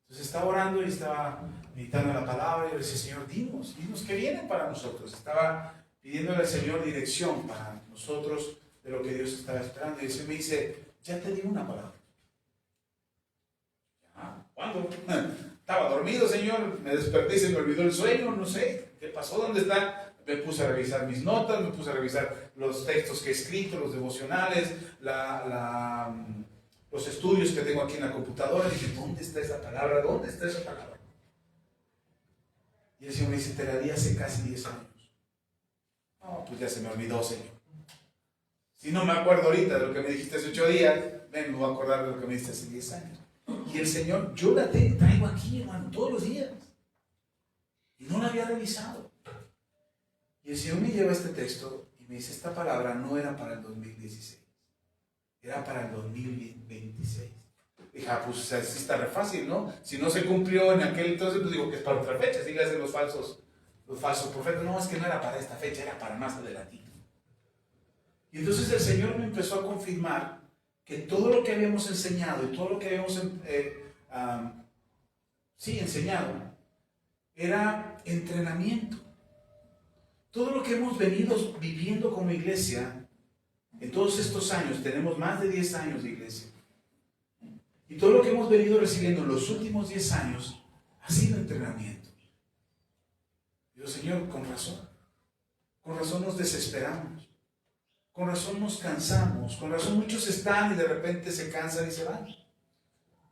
Entonces estaba orando y estaba meditando la palabra y yo le decía, Señor, dinos qué viene para nosotros. Estaba pidiéndole al Señor dirección para nosotros de lo que Dios estaba esperando. Y el Señor me dice, ya te di una palabra. ¿Cuándo? Estaba dormido, Señor, me desperté y se me olvidó el sueño, no sé, ¿qué pasó? ¿Dónde está? Me puse a revisar mis notas, me puse a revisar los textos que he escrito, los devocionales, los estudios que tengo aquí en la computadora. Y dije, ¿dónde está esa palabra? ¿Dónde está esa palabra? Y el Señor me dice, te la di hace casi 10 años. No, pues ya se me olvidó, Señor. Si no me acuerdo ahorita de lo que me dijiste hace 8 días, me voy a acordar de lo que me dijiste hace 10 años. Y el Señor, yo la traigo aquí, hermano, todos los días. Y no la había revisado. Y el Señor me lleva este texto y me dice, esta palabra no era para el 2016, era para el 2026. Dije, pues sí está re fácil, ¿no? Si no se cumplió en aquel entonces, pues digo que es para otra fecha. Dígase los falsos profetas. No, es que no era para esta fecha, era para más adelantito. Y entonces el Señor me empezó a confirmar que todo lo que habíamos enseñado y todo lo que habíamos enseñado era entrenamiento. todo lo que hemos venido viviendo como iglesia, en todos estos años, tenemos más de 10 años de iglesia, y todo lo que hemos venido recibiendo en los últimos 10 años ha sido entrenamiento. Digo, Señor, con razón nos desesperamos, con razón nos cansamos, con razón muchos están y de repente se cansan y se van,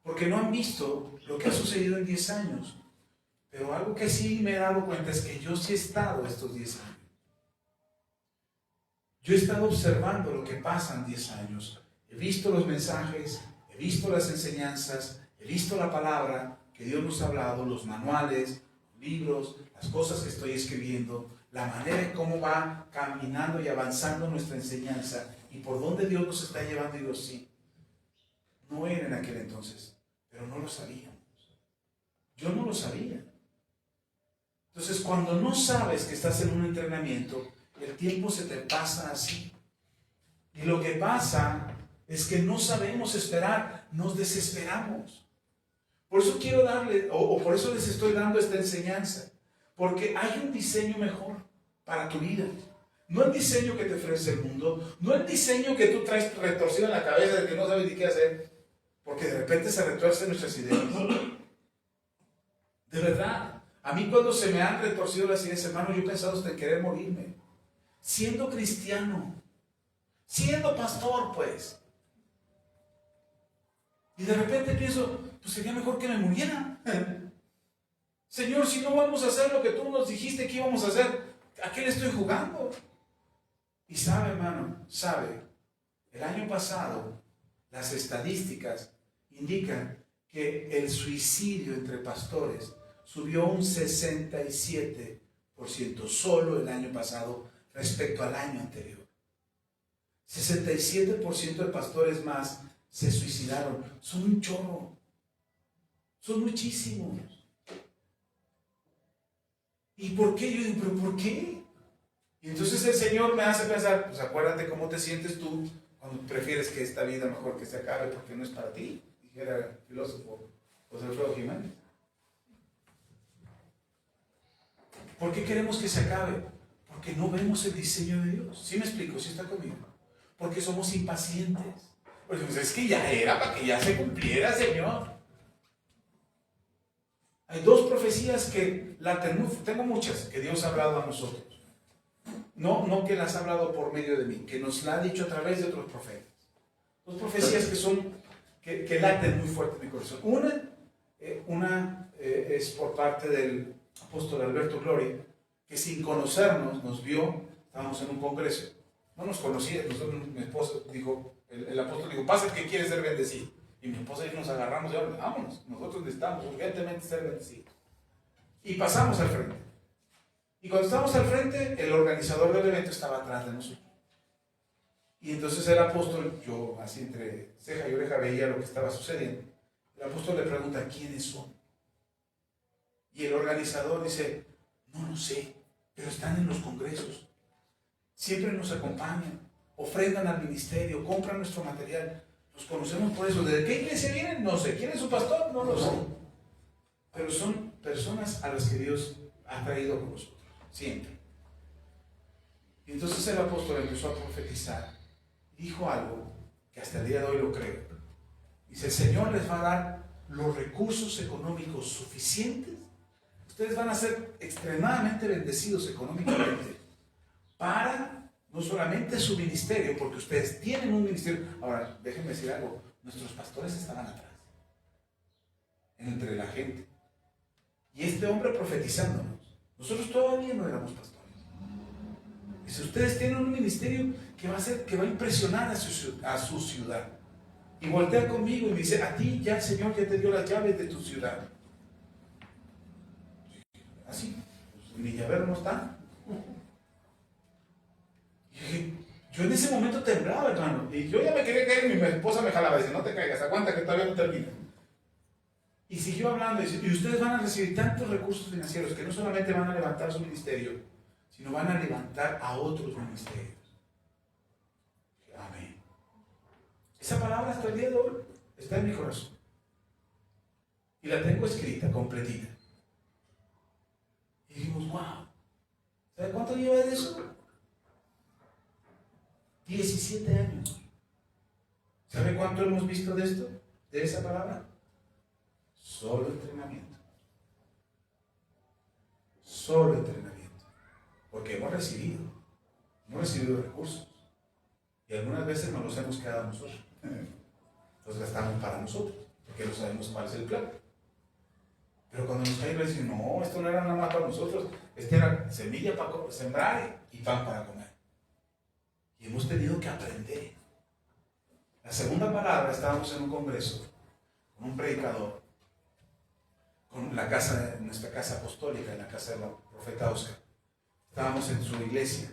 porque no han visto lo que ha sucedido en 10 años. Pero algo que sí me he dado cuenta es que yo sí he estado estos 10 años. Yo he estado observando lo que pasa en 10 años. He visto los mensajes, he visto las enseñanzas, he visto la palabra que Dios nos ha hablado, los manuales, los libros, las cosas que estoy escribiendo, la manera en cómo va caminando y avanzando nuestra enseñanza y por dónde Dios nos está llevando. Y digo, sí, no era en aquel entonces, pero no lo sabíamos. Yo no lo sabía. Entonces, cuando no sabes que estás en un entrenamiento, el tiempo se te pasa así. Y lo que pasa es que no sabemos esperar, nos desesperamos. Por eso quiero darle, o por eso les estoy dando esta enseñanza, porque hay un diseño mejor para tu vida. No el diseño que te ofrece el mundo, no el diseño que tú traes retorcido en la cabeza de que no sabes ni qué hacer, porque de repente se retuercen nuestras ideas. De verdad. A mí cuando se me han retorcido las ideas, hermano, yo he pensado hasta en querer morirme. Siendo cristiano, siendo pastor, pues. Y de repente pienso, pues sería mejor que me muriera. Señor, si no vamos a hacer lo que tú nos dijiste que íbamos a hacer, ¿a qué le estoy jugando? Y sabe, hermano, sabe, el año pasado las estadísticas indican que el suicidio entre pastores subió un 67% solo el año pasado respecto al año anterior. 67% de pastores más se suicidaron. Son un chorro. Son muchísimos. ¿Y por qué? Yo digo, ¿pero por qué? Y entonces el Señor me hace pensar, pues acuérdate cómo te sientes tú cuando prefieres que esta vida mejor que se acabe porque no es para ti, dijera el filósofo José Alfredo Jiménez. ¿Por qué queremos que se acabe? Porque no vemos el diseño de Dios. ¿Sí me explico? ¿Sí está conmigo? Porque somos impacientes. Porque pues es que ya era para que ya se cumpliera, Señor. Hay dos profecías que tengo muchas que Dios ha hablado a nosotros. No que las ha hablado por medio de mí, que nos la ha dicho a través de otros profetas. Dos profecías que laten muy fuerte en mi corazón. Una es por parte del apóstol Alberto Gloria, que sin conocernos nos vio, estábamos en un congreso, no nos conocía, mi esposa dijo, el apóstol dijo, pasa el que quiere ser bendecido. Y mi esposa y yo nos agarramos y ahora, vámonos, nosotros necesitamos urgentemente ser bendecidos. Y pasamos al frente. Y cuando estábamos al frente, el organizador del evento estaba atrás de nosotros. Y entonces el apóstol, yo así entre ceja y oreja veía lo que estaba sucediendo. El apóstol le pregunta, ¿quiénes son? Y el organizador dice, no lo sé, pero están en los congresos. Siempre nos acompañan, ofrendan al ministerio, compran nuestro material. Los conocemos por eso. ¿De qué iglesia vienen? No sé. ¿Quién es su pastor? No lo sé. Pero son personas a las que Dios ha traído con nosotros, siempre. Y entonces el apóstol empezó a profetizar. Dijo algo que hasta el día de hoy lo creo. Dice, el Señor les va a dar los recursos económicos suficientes. Ustedes van a ser extremadamente bendecidos económicamente para no solamente su ministerio, porque ustedes tienen un ministerio. Ahora, déjenme decir algo, nuestros pastores estaban atrás, entre la gente. Y este hombre profetizándonos, nosotros todavía no éramos pastores. Dice, ustedes tienen un ministerio que va a impresionar a su ciudad. Y voltea conmigo y me dice, a ti ya el Señor ya te dio las llaves de tu ciudad. Así, pues, mi llavero no está. Yo en ese momento temblaba, hermano, y yo ya me quería caer y mi esposa me jalaba, dice, no te caigas, aguanta que todavía no termina. Y siguió hablando, dice, y ustedes van a recibir tantos recursos financieros que no solamente van a levantar su ministerio, sino van a levantar a otros ministerios. Amén. Esa palabra hasta el día de hoy está en mi corazón. Y la tengo escrita, completita. Y dijimos, wow. ¿Sabe cuánto lleva de eso? 17 años. ¿Sabe cuánto hemos visto de esto? ¿De esa palabra? Solo entrenamiento. Solo entrenamiento. Porque hemos recibido recursos. Y algunas veces nos los hemos quedado nosotros. Los gastamos para nosotros, porque no sabemos cuál es el plan. Pero cuando nos cae, dicen, no, esto no era nada más para nosotros, este era semilla para sembrar y pan para comer. Y hemos tenido que aprender. La segunda palabra, estábamos en un congreso con un predicador, con nuestra casa apostólica, en la casa del profeta Oscar. Estábamos en su iglesia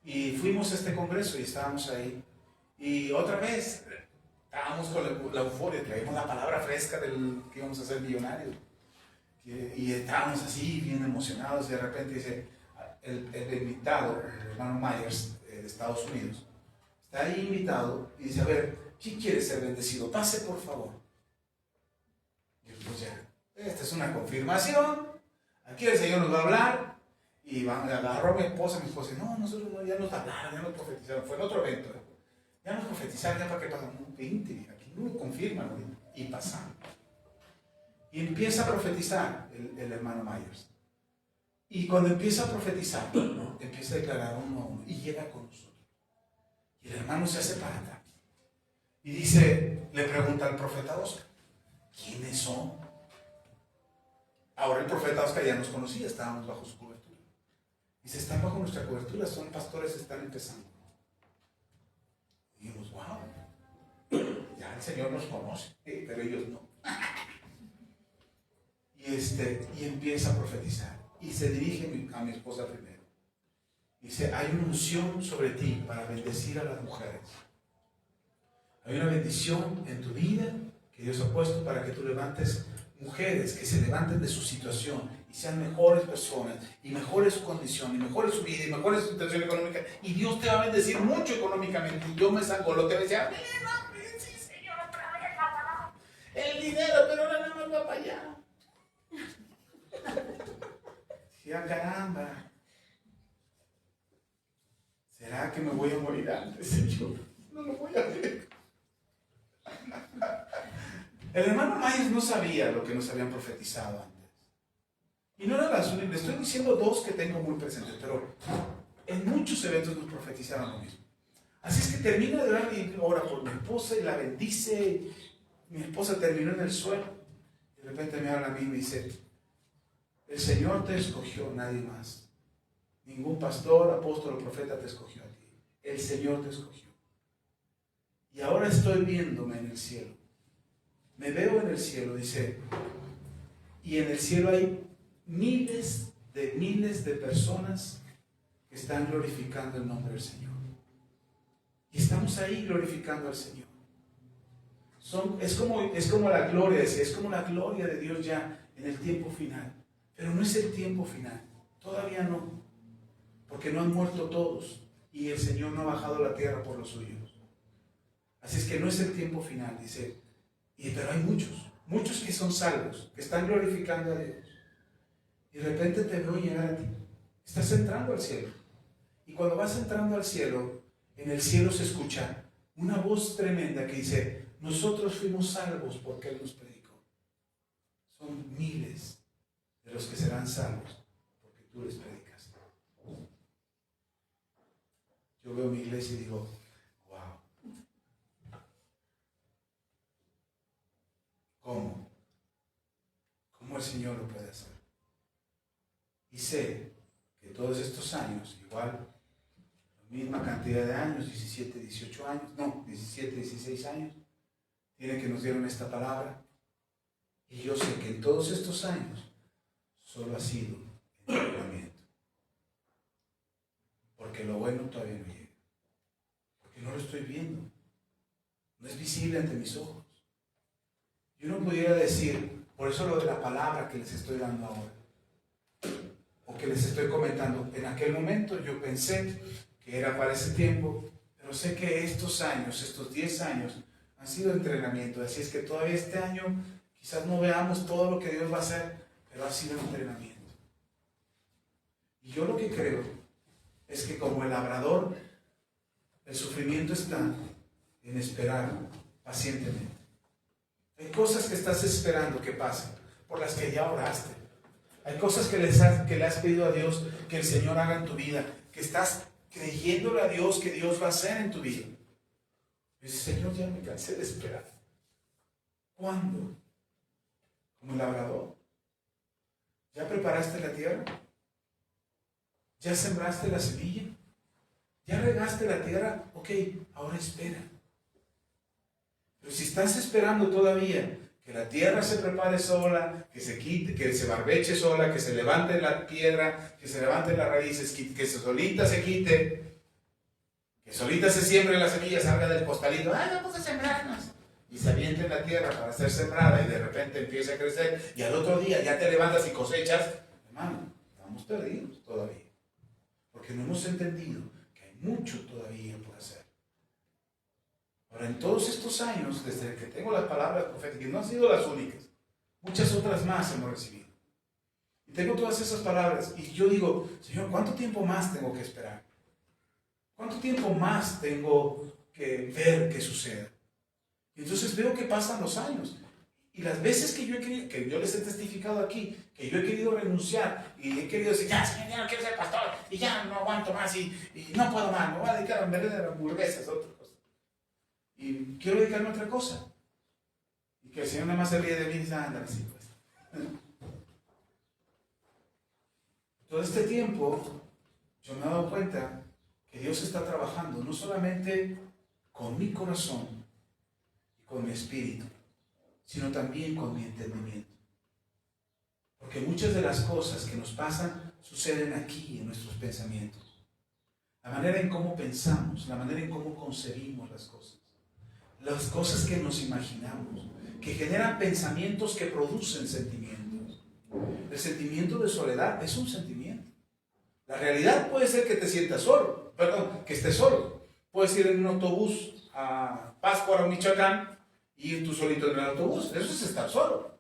y fuimos a este congreso y estábamos ahí. Y otra vez estábamos con la euforia, traímos la palabra fresca del que íbamos a ser millonarios. Y estábamos así, bien emocionados, y de repente dice, el invitado, el hermano Myers de Estados Unidos, está ahí invitado y dice, a ver, ¿quién quiere ser bendecido? Pase, por favor. Y yo, pues ya, esta es una confirmación, aquí el Señor nos va a hablar, y agarró a mi esposa dice, no, nosotros no, ya nos hablaron, ya nos profetizaron, fue en otro evento, ya nos profetizaron, ya para qué pasamos, 20, aquí no lo confirman, y pasamos. Y empieza a profetizar el hermano Myers. Y cuando empieza a profetizar, empieza a declarar uno a uno y llega con nosotros. Y el hermano se hace para atrás. Y dice, le pregunta al profeta Oscar, ¿quiénes son? Ahora el profeta Oscar ya nos conocía, estábamos bajo su cobertura. Dice, están bajo nuestra cobertura, son pastores, están empezando. Y dijimos, wow, ya el Señor nos conoce, pero ellos no. Y empieza a profetizar. Y se dirige a mi esposa primero. Dice, hay una unción sobre ti para bendecir a las mujeres. Hay una bendición en tu vida que Dios ha puesto para que tú levantes mujeres que se levanten de su situación y sean mejores personas y mejores su condición y mejores su vida y mejores su situación económica. Y Dios te va a bendecir mucho económicamente. Y yo me sangoloteaba y decía, sí, Señor, otra vez el dinero, pero ahora nada más va para allá. Decía, caramba, ¿será que me voy a morir antes, Señor? No lo voy a ver. El hermano Myers no sabía lo que nos habían profetizado antes. Y no eran las únicas, le estoy diciendo dos que tengo muy presentes, pero en muchos eventos nos profetizaron lo mismo. Así es que termina de orar y ora por mi esposa y la bendice. Mi esposa terminó en el suelo. De repente me habla a mí y me dice, el Señor te escogió, nadie más. Ningún pastor, apóstol o profeta te escogió a ti. El Señor te escogió. Y ahora estoy viéndome en el cielo. Me veo en el cielo, dice, y en el cielo hay miles de personas que están glorificando el nombre del Señor. Y estamos ahí glorificando al Señor. Es como la gloria, es como la gloria de Dios ya en el tiempo final. Pero no es el tiempo final, todavía no, porque no han muerto todos y el Señor no ha bajado a la tierra por los suyos. Así es que no es el tiempo final, dice, pero hay muchos que son salvos, que están glorificando a Dios. Y de repente te veo llegar a ti, estás entrando al cielo. Y cuando vas entrando al cielo, en el cielo se escucha una voz tremenda que dice, nosotros fuimos salvos porque Él nos predicó. Son miles de los que serán salvos porque tú les predicas. Yo veo mi iglesia y digo, wow. ¿Cómo el Señor lo puede hacer? Y sé que todos estos años, igual, la misma cantidad de años, 17, 18 años, no, 17, 16 años, tiene que nos dieron esta palabra. Y yo sé que en todos estos años solo ha sido entrenamiento. Porque lo bueno todavía no llega. Porque no lo estoy viendo. No es visible ante mis ojos. Yo no pudiera decir, por eso lo de la palabra que les estoy dando ahora, o que les estoy comentando, en aquel momento yo pensé que era para ese tiempo, pero sé que estos años, estos 10 años, han sido entrenamiento. Así es que todavía este año quizás no veamos todo lo que Dios va a hacer, pero ha sido entrenamiento. Y yo lo que creo es que como el labrador, el sufrimiento está en esperar pacientemente. Hay cosas que estás esperando que pasen, por las que ya oraste. Hay cosas que le has pedido a Dios que el Señor haga en tu vida, que estás creyéndole a Dios que Dios va a hacer en tu vida. Y dices, Señor, ya me cansé de esperar. ¿Cuándo? Como el labrador. ¿Ya preparaste la tierra? ¿Ya sembraste la semilla? ¿Ya regaste la tierra? Ok, ahora espera. Pero si estás esperando todavía que la tierra se prepare sola, que se quite, que se barbeche sola, que se levante la piedra, que se levanten las raíces, que solita se quite, que solita se siembre la semilla, salga del costalito, vamos a sembrarnos, y se aviente en la tierra para ser sembrada y de repente empieza a crecer y al otro día ya te levantas y cosechas, hermano, estamos perdidos todavía, porque no hemos entendido que hay mucho todavía por hacer. Ahora, en todos estos años, desde que tengo las palabras proféticas, no han sido las únicas, muchas otras más hemos recibido. Y tengo todas esas palabras y yo digo, Señor, ¿cuánto tiempo más tengo que esperar? ¿Cuánto tiempo más tengo que ver que suceda? Y entonces veo que pasan los años. Y las veces que yo les he testificado aquí, que yo he querido renunciar y he querido decir, ya, Señor, ya no quiero ser pastor, y ya no aguanto más, y no puedo más, me voy a dedicar a vender hamburguesas, otra cosa. Y quiero dedicarme a otra cosa. Y que el Señor nada más se ríe de mí y dice, ándale, así pues. Todo este tiempo, yo me he dado cuenta que Dios está trabajando no solamente con mi corazón y con mi espíritu, sino también con mi entendimiento. Porque muchas de las cosas que nos pasan suceden aquí en nuestros pensamientos. La manera en cómo pensamos, la manera en cómo concebimos las cosas que nos imaginamos, que generan pensamientos que producen sentimientos. El sentimiento de soledad es un sentimiento. La realidad puede ser que te sientas solo, que estés solo. Puedes ir en un autobús a Pátzcuaro, Michoacán, y ir tú solito en el autobús. Eso es estar solo.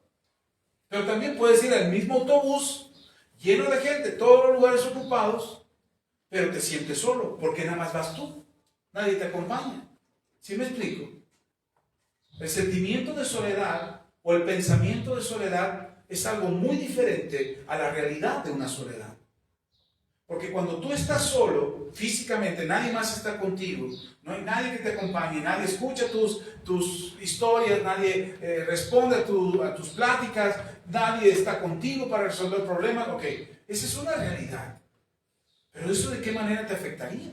Pero también puedes ir al mismo autobús, lleno de gente, todos los lugares ocupados, pero te sientes solo, porque nada más vas tú. Nadie te acompaña. ¿Sí me explico? El sentimiento de soledad o el pensamiento de soledad es algo muy diferente a la realidad de una soledad. Porque cuando tú estás solo, físicamente, nadie más está contigo, no hay nadie que te acompañe, nadie escucha tus historias, nadie responde a tus pláticas, nadie está contigo para resolver problemas. Ok, esa es una realidad. Pero ¿eso de qué manera te afectaría?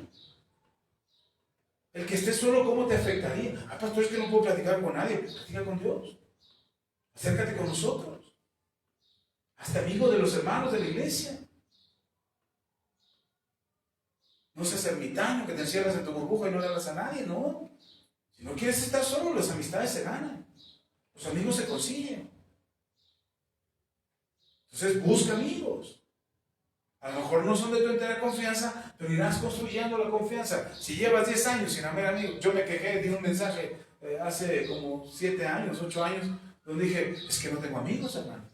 El que estés solo, ¿cómo te afectaría? Pastor, es que no puedo platicar con nadie. Platica con Dios. Acércate con nosotros. Hazte amigo de los hermanos de la iglesia. No seas ermitaño, que te encierras en tu burbuja y no le hablas a nadie, no. Si no quieres estar solo, las amistades se ganan. Los amigos se consiguen. Entonces busca amigos. A lo mejor no son de tu entera confianza, pero irás construyendo la confianza. Si llevas 10 años sin haber amigos, yo me quejé, di un mensaje hace como 7 años, 8 años, donde dije, es que no tengo amigos, hermano.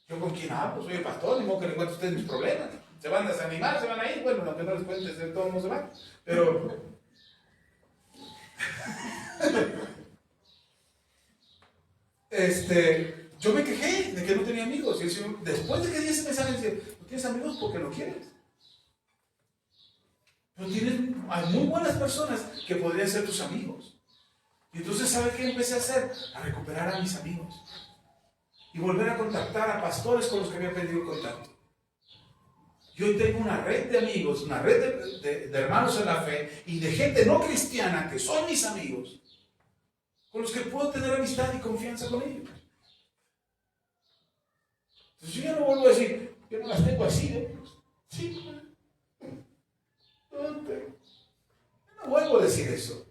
¿Yo con quién hablo? Soy el pastor, ni modo que le cuente a ustedes mis problemas. Se van a desanimar, se van a ir, bueno, aunque no les cuentes, de todos modos se van. Pero yo me quejé de que no tenía amigos. Y el Señor, después de que di ese mensaje, decía, no tienes amigos porque no quieres. Pero hay muy buenas personas que podrían ser tus amigos. Y entonces, ¿sabe qué empecé a hacer? A recuperar a mis amigos. Y volver a contactar a pastores con los que había perdido contacto. Yo tengo una red de amigos, una red de hermanos en la fe y de gente no cristiana que son mis amigos, con los que puedo tener amistad y confianza con ellos. Entonces yo ya no vuelvo a decir, yo no las tengo así, ¿eh? Sí, no vuelvo a decir eso.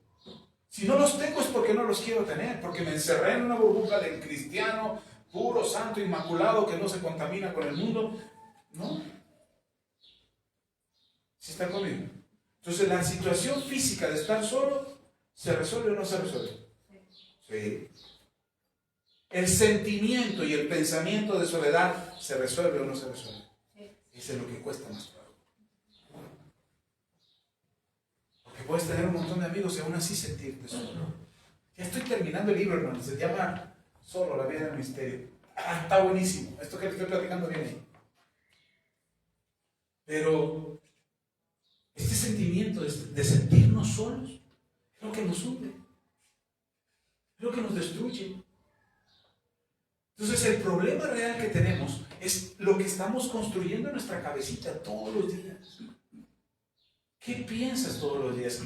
Si no los tengo es porque no los quiero tener, porque me encerré en una burbuja del cristiano puro, santo, inmaculado, que no se contamina con el mundo. No. ¿Sí está conmigo? Entonces la situación física de estar solo, ¿se resuelve o no se resuelve? Sí. El sentimiento y el pensamiento de soledad, ¿se resuelve o no se resuelve? Sí. es en lo que cuesta más trabajo. Porque puedes tener un montón de amigos y aún así sentirte solo. Ya estoy terminando el libro, hermano. Se llama Solo, la vida del misterio. Está buenísimo. Esto que le estoy platicando viene ahí. Pero este sentimiento de sentirnos solos es lo que nos hunde. Es lo que nos destruye. Entonces el problema real que tenemos es lo que estamos construyendo en nuestra cabecita todos los días. ¿Qué piensas todos los días?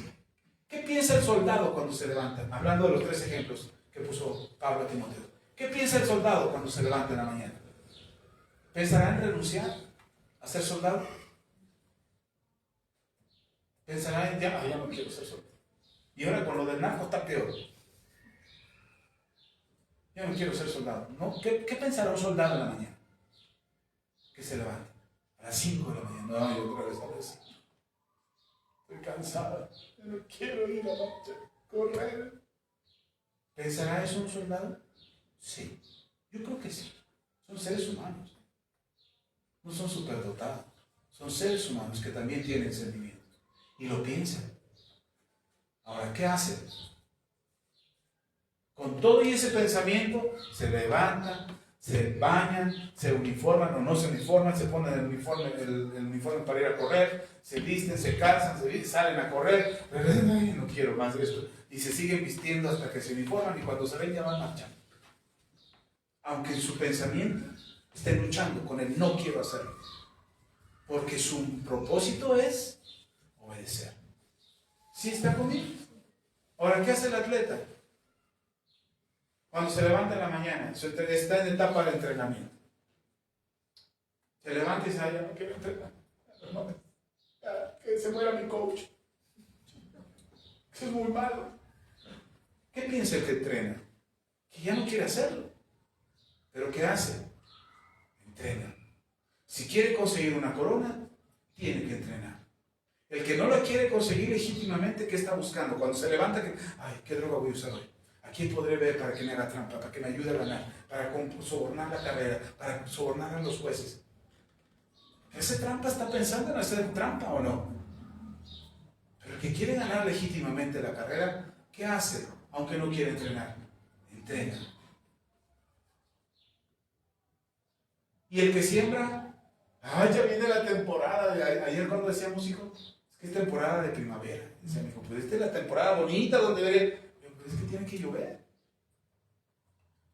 ¿Qué piensa el soldado cuando se levanta? Hablando de los 3 ejemplos que puso Pablo a Timoteo. ¿Qué piensa el soldado cuando se levanta en la mañana? ¿Pensará en renunciar a ser soldado? ¿Pensará en ya no quiero ser soldado? Y ahora con lo del narco está peor. Ya no quiero ser soldado. ¿No? ¿Qué pensará un soldado en la mañana? Que se levanta a las 5 de la mañana. No, yo otra vez a las 5. Estoy cansada. Yo no quiero ir a marcha, correr. ¿Pensará eso un soldado? Sí. Yo creo que sí. Son seres humanos. No son superdotados. Son seres humanos que también tienen sentimientos. Y lo piensan. Ahora, ¿qué hacen? Con todo y ese pensamiento, se levantan, se bañan, se uniforman o no se uniforman, se ponen el uniforme para ir a correr, se visten, se calzan, salen a correr, ay, no quiero más de esto, y se siguen vistiendo hasta que se uniforman y cuando se ven ya van marchando. Aunque en su pensamiento estén luchando con el no quiero hacerlo, porque su propósito es obedecer. ¿Sí está conmigo? Ahora, ¿qué hace el atleta? Cuando se levanta en la mañana, está en etapa de entrenamiento. Se levanta y dice, ya no quiero entrenar. No, que se muera mi coach. Eso es muy malo. ¿Qué piensa el que entrena? Que ya no quiere hacerlo. ¿Pero qué hace? Entrena. Si quiere conseguir una corona, tiene que entrenar. El que no la quiere conseguir legítimamente, ¿qué está buscando? Cuando se levanta, ¿qué droga voy a usar hoy? ¿A quién podré ver para que me haga trampa, para que me ayude a ganar, para sobornar la carrera, para sobornar a los jueces? ¿Ese trampa está pensando en hacer trampa o no? Pero el que quiere ganar legítimamente la carrera, ¿qué hace? Aunque no quiere entrenar, entrena. Y el que siembra, ya viene la temporada. Ayer cuando decíamos, hijo, es que es temporada de primavera. Decía mi hijo, pues esta es la temporada bonita donde veré. Es que tiene que llover.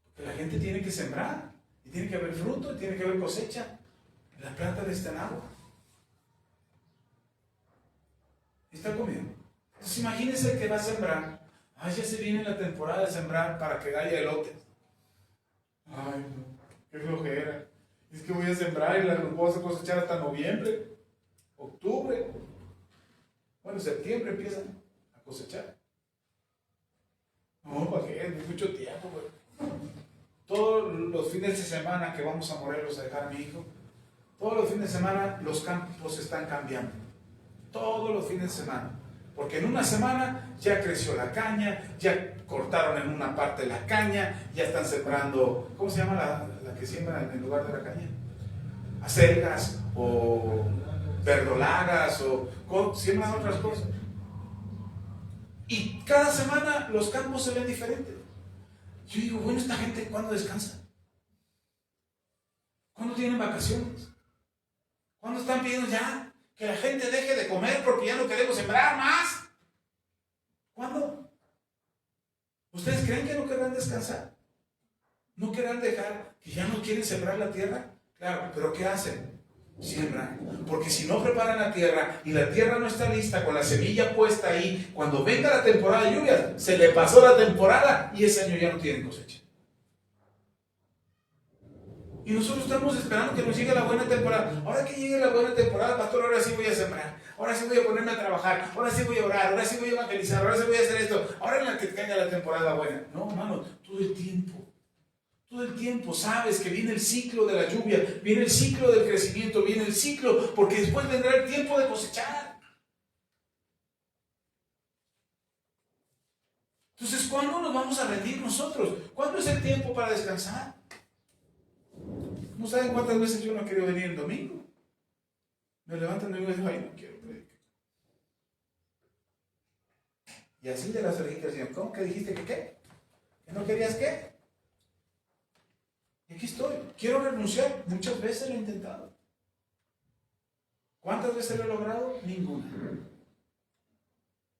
Porque la gente tiene que sembrar. Y tiene que haber fruto, y tiene que haber cosecha. La planta está en agua. ¿Está conmigo? Entonces imagínense que va a sembrar. Ya se viene la temporada de sembrar para que haya elotes. Ay, no, qué flojera. Es que voy a sembrar y los voy a cosechar hasta noviembre, octubre. Bueno, septiembre empiezan a cosechar. No, ¿para qué? Es mucho tiempo, güey. Todos los fines de semana que vamos a Morelos a dejar a mi hijo, todos los fines de semana los campos están cambiando. Todos los fines de semana. Porque en una semana ya creció la caña, ya cortaron en una parte la caña, ya están sembrando, ¿cómo se llama la que siembra en lugar de la caña? Acelgas o verdolagas o siembran otras cosas. Y cada semana los campos se ven diferentes. Yo digo, bueno, esta gente, ¿cuándo descansa? ¿Cuándo tienen vacaciones? ¿Cuándo están pidiendo ya que la gente deje de comer porque ya no queremos sembrar más? ¿Cuándo? ¿Ustedes creen que no querrán descansar? ¿No querrán dejar que ya no quieren sembrar la tierra? Claro, pero ¿qué hacen? Siembran. Porque si no preparan la tierra y la tierra no está lista con la semilla puesta ahí, cuando venga la temporada de lluvias, se le pasó la temporada y ese año ya no tienen cosecha. Y nosotros estamos esperando que nos llegue la buena temporada. Ahora que llegue la buena temporada, pastor, ahora sí voy a sembrar. Ahora sí voy a ponerme a trabajar. Ahora sí voy a orar. Ahora sí voy a evangelizar. Ahora sí voy a hacer esto. Ahora en la que caiga la temporada buena. No, hermano, todo el tiempo. Todo el tiempo sabes que viene el ciclo de la lluvia, viene el ciclo del crecimiento, viene el ciclo, porque después vendrá el tiempo de cosechar. Entonces, ¿cuándo nos vamos a rendir nosotros? ¿Cuándo es el tiempo para descansar? No saben cuántas veces yo no he querido venir el domingo. Me levanto el domingo y digo, ay, no quiero predicar. Y así de las orejitas decían, ¿cómo que dijiste que qué? ¿Que no querías qué? Y aquí estoy. Quiero renunciar. Muchas veces lo he intentado. ¿Cuántas veces lo he logrado? Ninguna.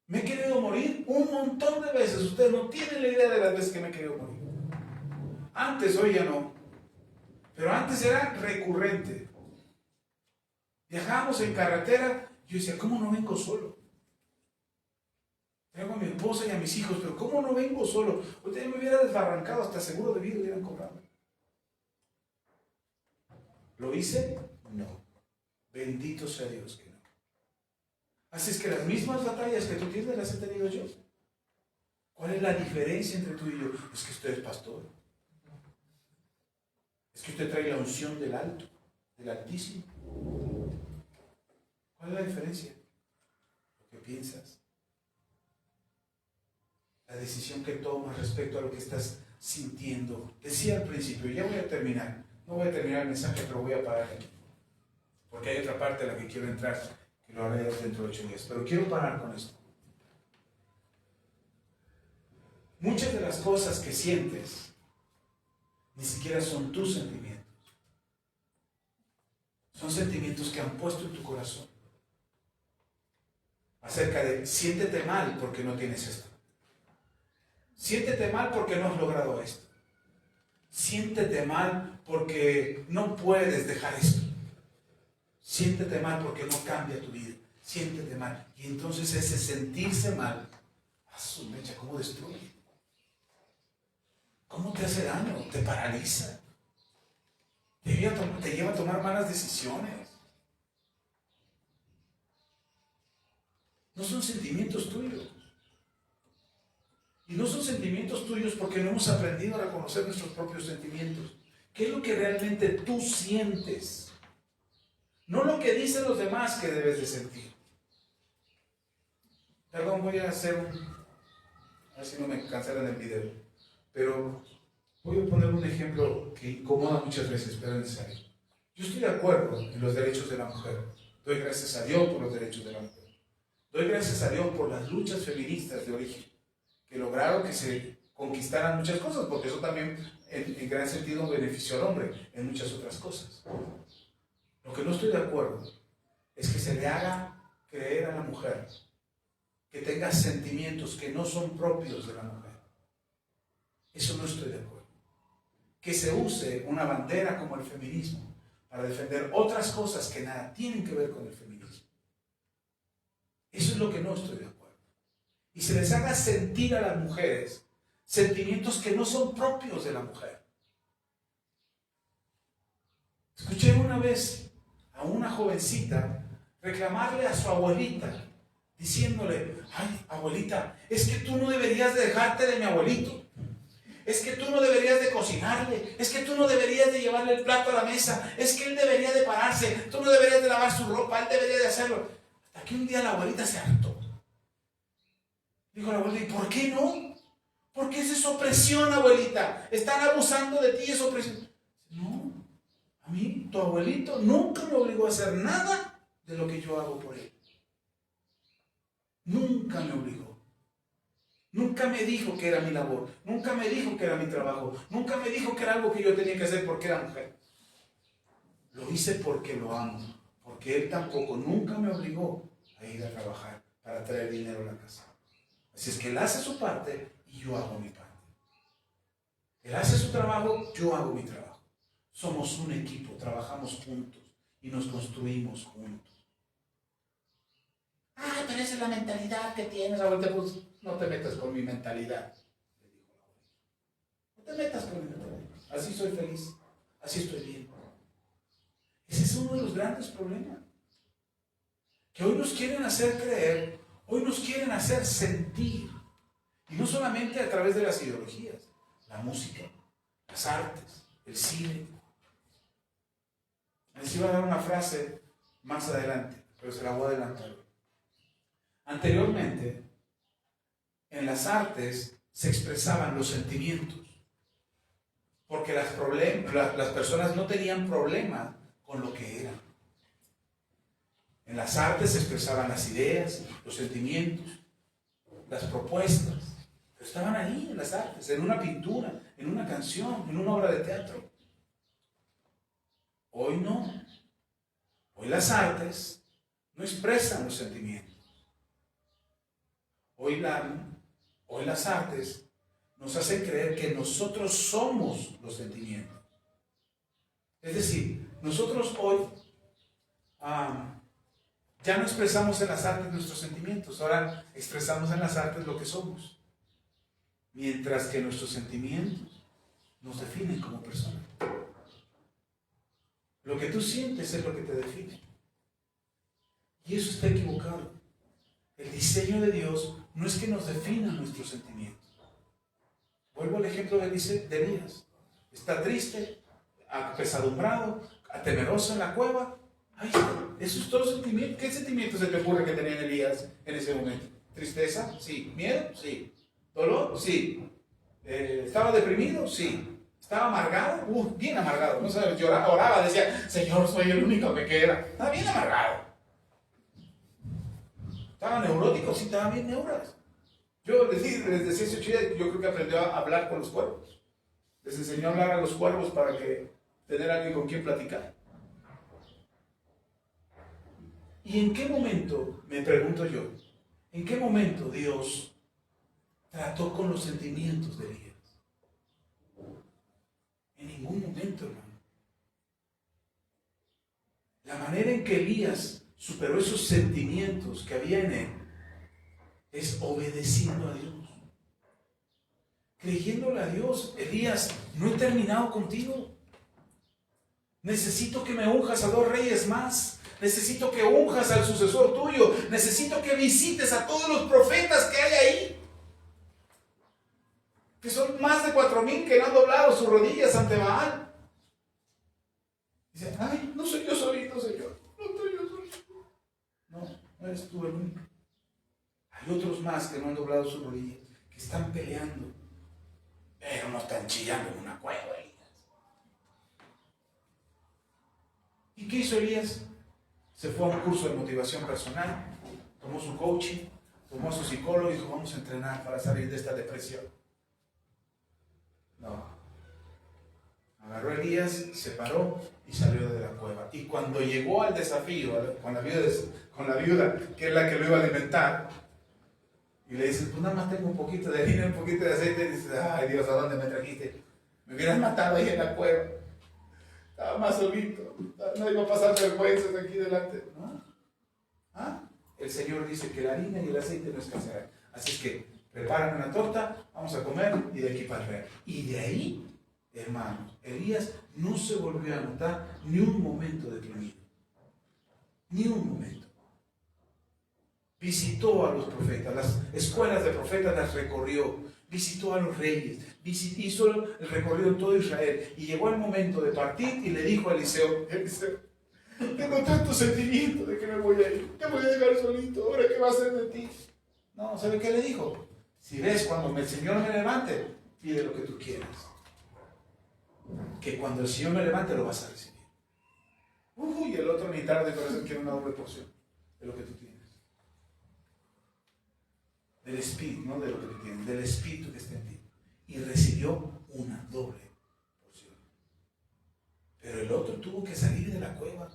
Me he querido morir un montón de veces. Ustedes no tienen la idea de las veces que me he querido morir. Antes, hoy ya no. Pero antes era recurrente. Viajábamos en carretera. Yo decía, ¿cómo no vengo solo? Tengo a mi esposa y a mis hijos, pero ¿cómo no vengo solo? Usted me hubiera desbarrancado, hasta seguro de vida hubieran cobrado. ¿Lo hice? No. Bendito sea Dios que no. Así es que las mismas batallas que tú tienes las he tenido yo. ¿Cuál es la diferencia entre tú y yo? Es que usted es pastor. Es que usted trae la unción del alto, del altísimo. ¿Cuál es la diferencia? Lo que piensas. La decisión que tomas respecto a lo que estás sintiendo. Decía al principio, ya voy a terminar. No voy a terminar el mensaje, pero voy a parar aquí. Porque hay otra parte a la que quiero entrar, que lo haré dentro de 8 días. Pero quiero parar con esto. Muchas de las cosas que sientes ni siquiera son tus sentimientos. Son sentimientos que han puesto en tu corazón. Acerca de, siéntete mal porque no tienes esto. Siéntete mal porque no has logrado esto. Siéntete mal porque no puedes dejar esto. Siéntete mal porque no cambia tu vida. Siéntete mal. Y entonces ese sentirse mal, a su mecha, ¿cómo destruye? ¿Cómo te hace daño? Te paraliza. Te lleva a tomar malas decisiones. No son sentimientos tuyos. Y no son sentimientos tuyos porque no hemos aprendido a reconocer nuestros propios sentimientos. ¿Qué es lo que realmente tú sientes? No lo que dicen los demás que debes de sentir. Perdón, voy a hacer a ver si no me cancelan el video. Pero voy a poner un ejemplo que incomoda muchas veces, pero es necesario. Yo estoy de acuerdo en los derechos de la mujer. Doy gracias a Dios por los derechos de la mujer. Doy gracias a Dios por las luchas feministas de origen, que lograron que se conquistaran muchas cosas, porque eso también en gran sentido benefició al hombre en muchas otras cosas. Lo que no estoy de acuerdo es que se le haga creer a la mujer que tenga sentimientos que no son propios de la mujer. Eso no estoy de acuerdo. Que se use una bandera como el feminismo para defender otras cosas que nada tienen que ver con el feminismo. Eso es lo que no estoy de acuerdo. Y se les haga sentir a las mujeres sentimientos que no son propios de la mujer. Escuché una vez a una jovencita reclamarle a su abuelita, diciéndole, ay, abuelita, es que tú no deberías de dejarte de mi abuelito. Es que tú no deberías de cocinarle, es que tú no deberías de llevarle el plato a la mesa, es que él debería de pararse, tú no deberías de lavar su ropa, él debería de hacerlo. Hasta que un día la abuelita se hartó. Dijo la abuelita, ¿y por qué no? Porque esa es opresión, abuelita. Están abusando de ti, es opresión. No, a mí, tu abuelito nunca me obligó a hacer nada de lo que yo hago por él. Nunca me obligó. Nunca me dijo que era mi labor. Nunca me dijo que era mi trabajo. Nunca me dijo que era algo que yo tenía que hacer porque era mujer. Lo hice porque lo amo. Porque él tampoco nunca me obligó a ir a trabajar para traer dinero a la casa. Así es que él hace su parte y yo hago mi parte. Él hace su trabajo, yo hago mi trabajo. Somos un equipo, trabajamos juntos y nos construimos juntos. Ah, pero esa es la mentalidad que tienes, abuelita. Pues no te metas con mi mentalidad, le dijo la abuelita. No te metas con mi mentalidad. Así soy feliz, así estoy bien. Ese es uno de los grandes problemas. Que hoy nos quieren hacer creer, hoy nos quieren hacer sentir. Y no solamente a través de las ideologías, la música, las artes, el cine. Les iba a dar una frase más adelante, pero se la voy a adelantar. Anteriormente, en las artes se expresaban los sentimientos, porque las personas no tenían problema con lo que eran. las artes se expresaban las ideas, los sentimientos, las propuestas. Pero estaban ahí en las artes, en una pintura, en una canción, en una obra de teatro. Hoy no. Hoy las artes no expresan los sentimientos. Hoy las artes nos hacen creer que nosotros somos los sentimientos. Es decir, nosotros hoy ya no expresamos en las artes nuestros sentimientos, ahora expresamos en las artes lo que somos. Mientras que nuestros sentimientos nos definen como personas. Lo que tú sientes es lo que te define. Y eso está equivocado. El diseño de Dios no es que nos defina nuestros sentimientos. Vuelvo al ejemplo de Elías. Está triste, apesadumbrado, temeroso en la cueva. Ahí está. Eso es todo sentimiento. ¿Qué sentimiento se te ocurre que tenía Elías en ese momento? ¿Tristeza? Sí. ¿Miedo? Sí. ¿Dolor? Sí. ¿Estaba deprimido? Sí. ¿Estaba amargado? Bien amargado. No sabes, lloraba, oraba, decía, Señor, soy el único que queda. Estaba bien amargado. ¿Estaba neurótico? Sí, estaba bien neuras. Yo desde hace 8 días, yo creo que aprendió a hablar con los cuervos. Les enseñó a hablar a los cuervos para que tener alguien con quien platicar. ¿Y en qué momento, me pregunto yo, en qué momento Dios trató con los sentimientos de Elías? En ningún momento, hermano. La manera en que Elías superó esos sentimientos que había en él es obedeciendo a Dios. Creyéndole a Dios. Elías, no he terminado contigo. Necesito que me unjas a 2 reyes más. Necesito que unjas al sucesor tuyo. Necesito que visites a todos los profetas que hay ahí. Que son más de 4,000 que no han doblado sus rodillas ante Baal. Dice, ay, no soy yo solito, Señor. No soy yo solito. No eres tú el único. Hay otros más que no han doblado sus rodillas, que están peleando, pero no están chillando en una cueva, Elías. ¿Y qué hizo Elías? Se fue a un curso de motivación personal, tomó su coaching, tomó a su psicólogo y dijo, vamos a entrenar para salir de esta depresión. No. Agarró a Elías, se paró y salió de la cueva. Y cuando llegó al desafío con la viuda, que es la que lo iba a alimentar, y le dice, pues nada más tengo un poquito de harina, un poquito de aceite, y dice, ay Dios, ¿a dónde me trajiste? Me hubieras matado ahí en la cueva. Estaba más solito, no iba a pasar vergüenzas aquí delante. ¿No? El Señor dice que la harina y el aceite no escasearán. Así es que prepárame una torta, vamos a comer y de aquí para el real. Y de ahí, hermanos, Elías no se volvió a notar ni un momento deprimido. Ni un momento. Visitó a los profetas, las escuelas de profetas las recorrió, visitó a los reyes, hizo el recorrido en todo Israel y llegó el momento de partir y le dijo a Eliseo, tengo tanto sentimiento de que me voy a ir, te voy a dejar solito, ahora qué va a hacer de ti. No, ¿sabe qué le dijo? Si ves cuando el Señor me levante, pide lo que tú quieras, que cuando el Señor me levante lo vas a recibir. Y el otro ni tarde corazón quiere una doble porción de lo que tú tienes. Del Espíritu, no de lo que tú tienes, del Espíritu que está en ti. Y recibió una doble porción. Pero el otro tuvo que salir de la cueva.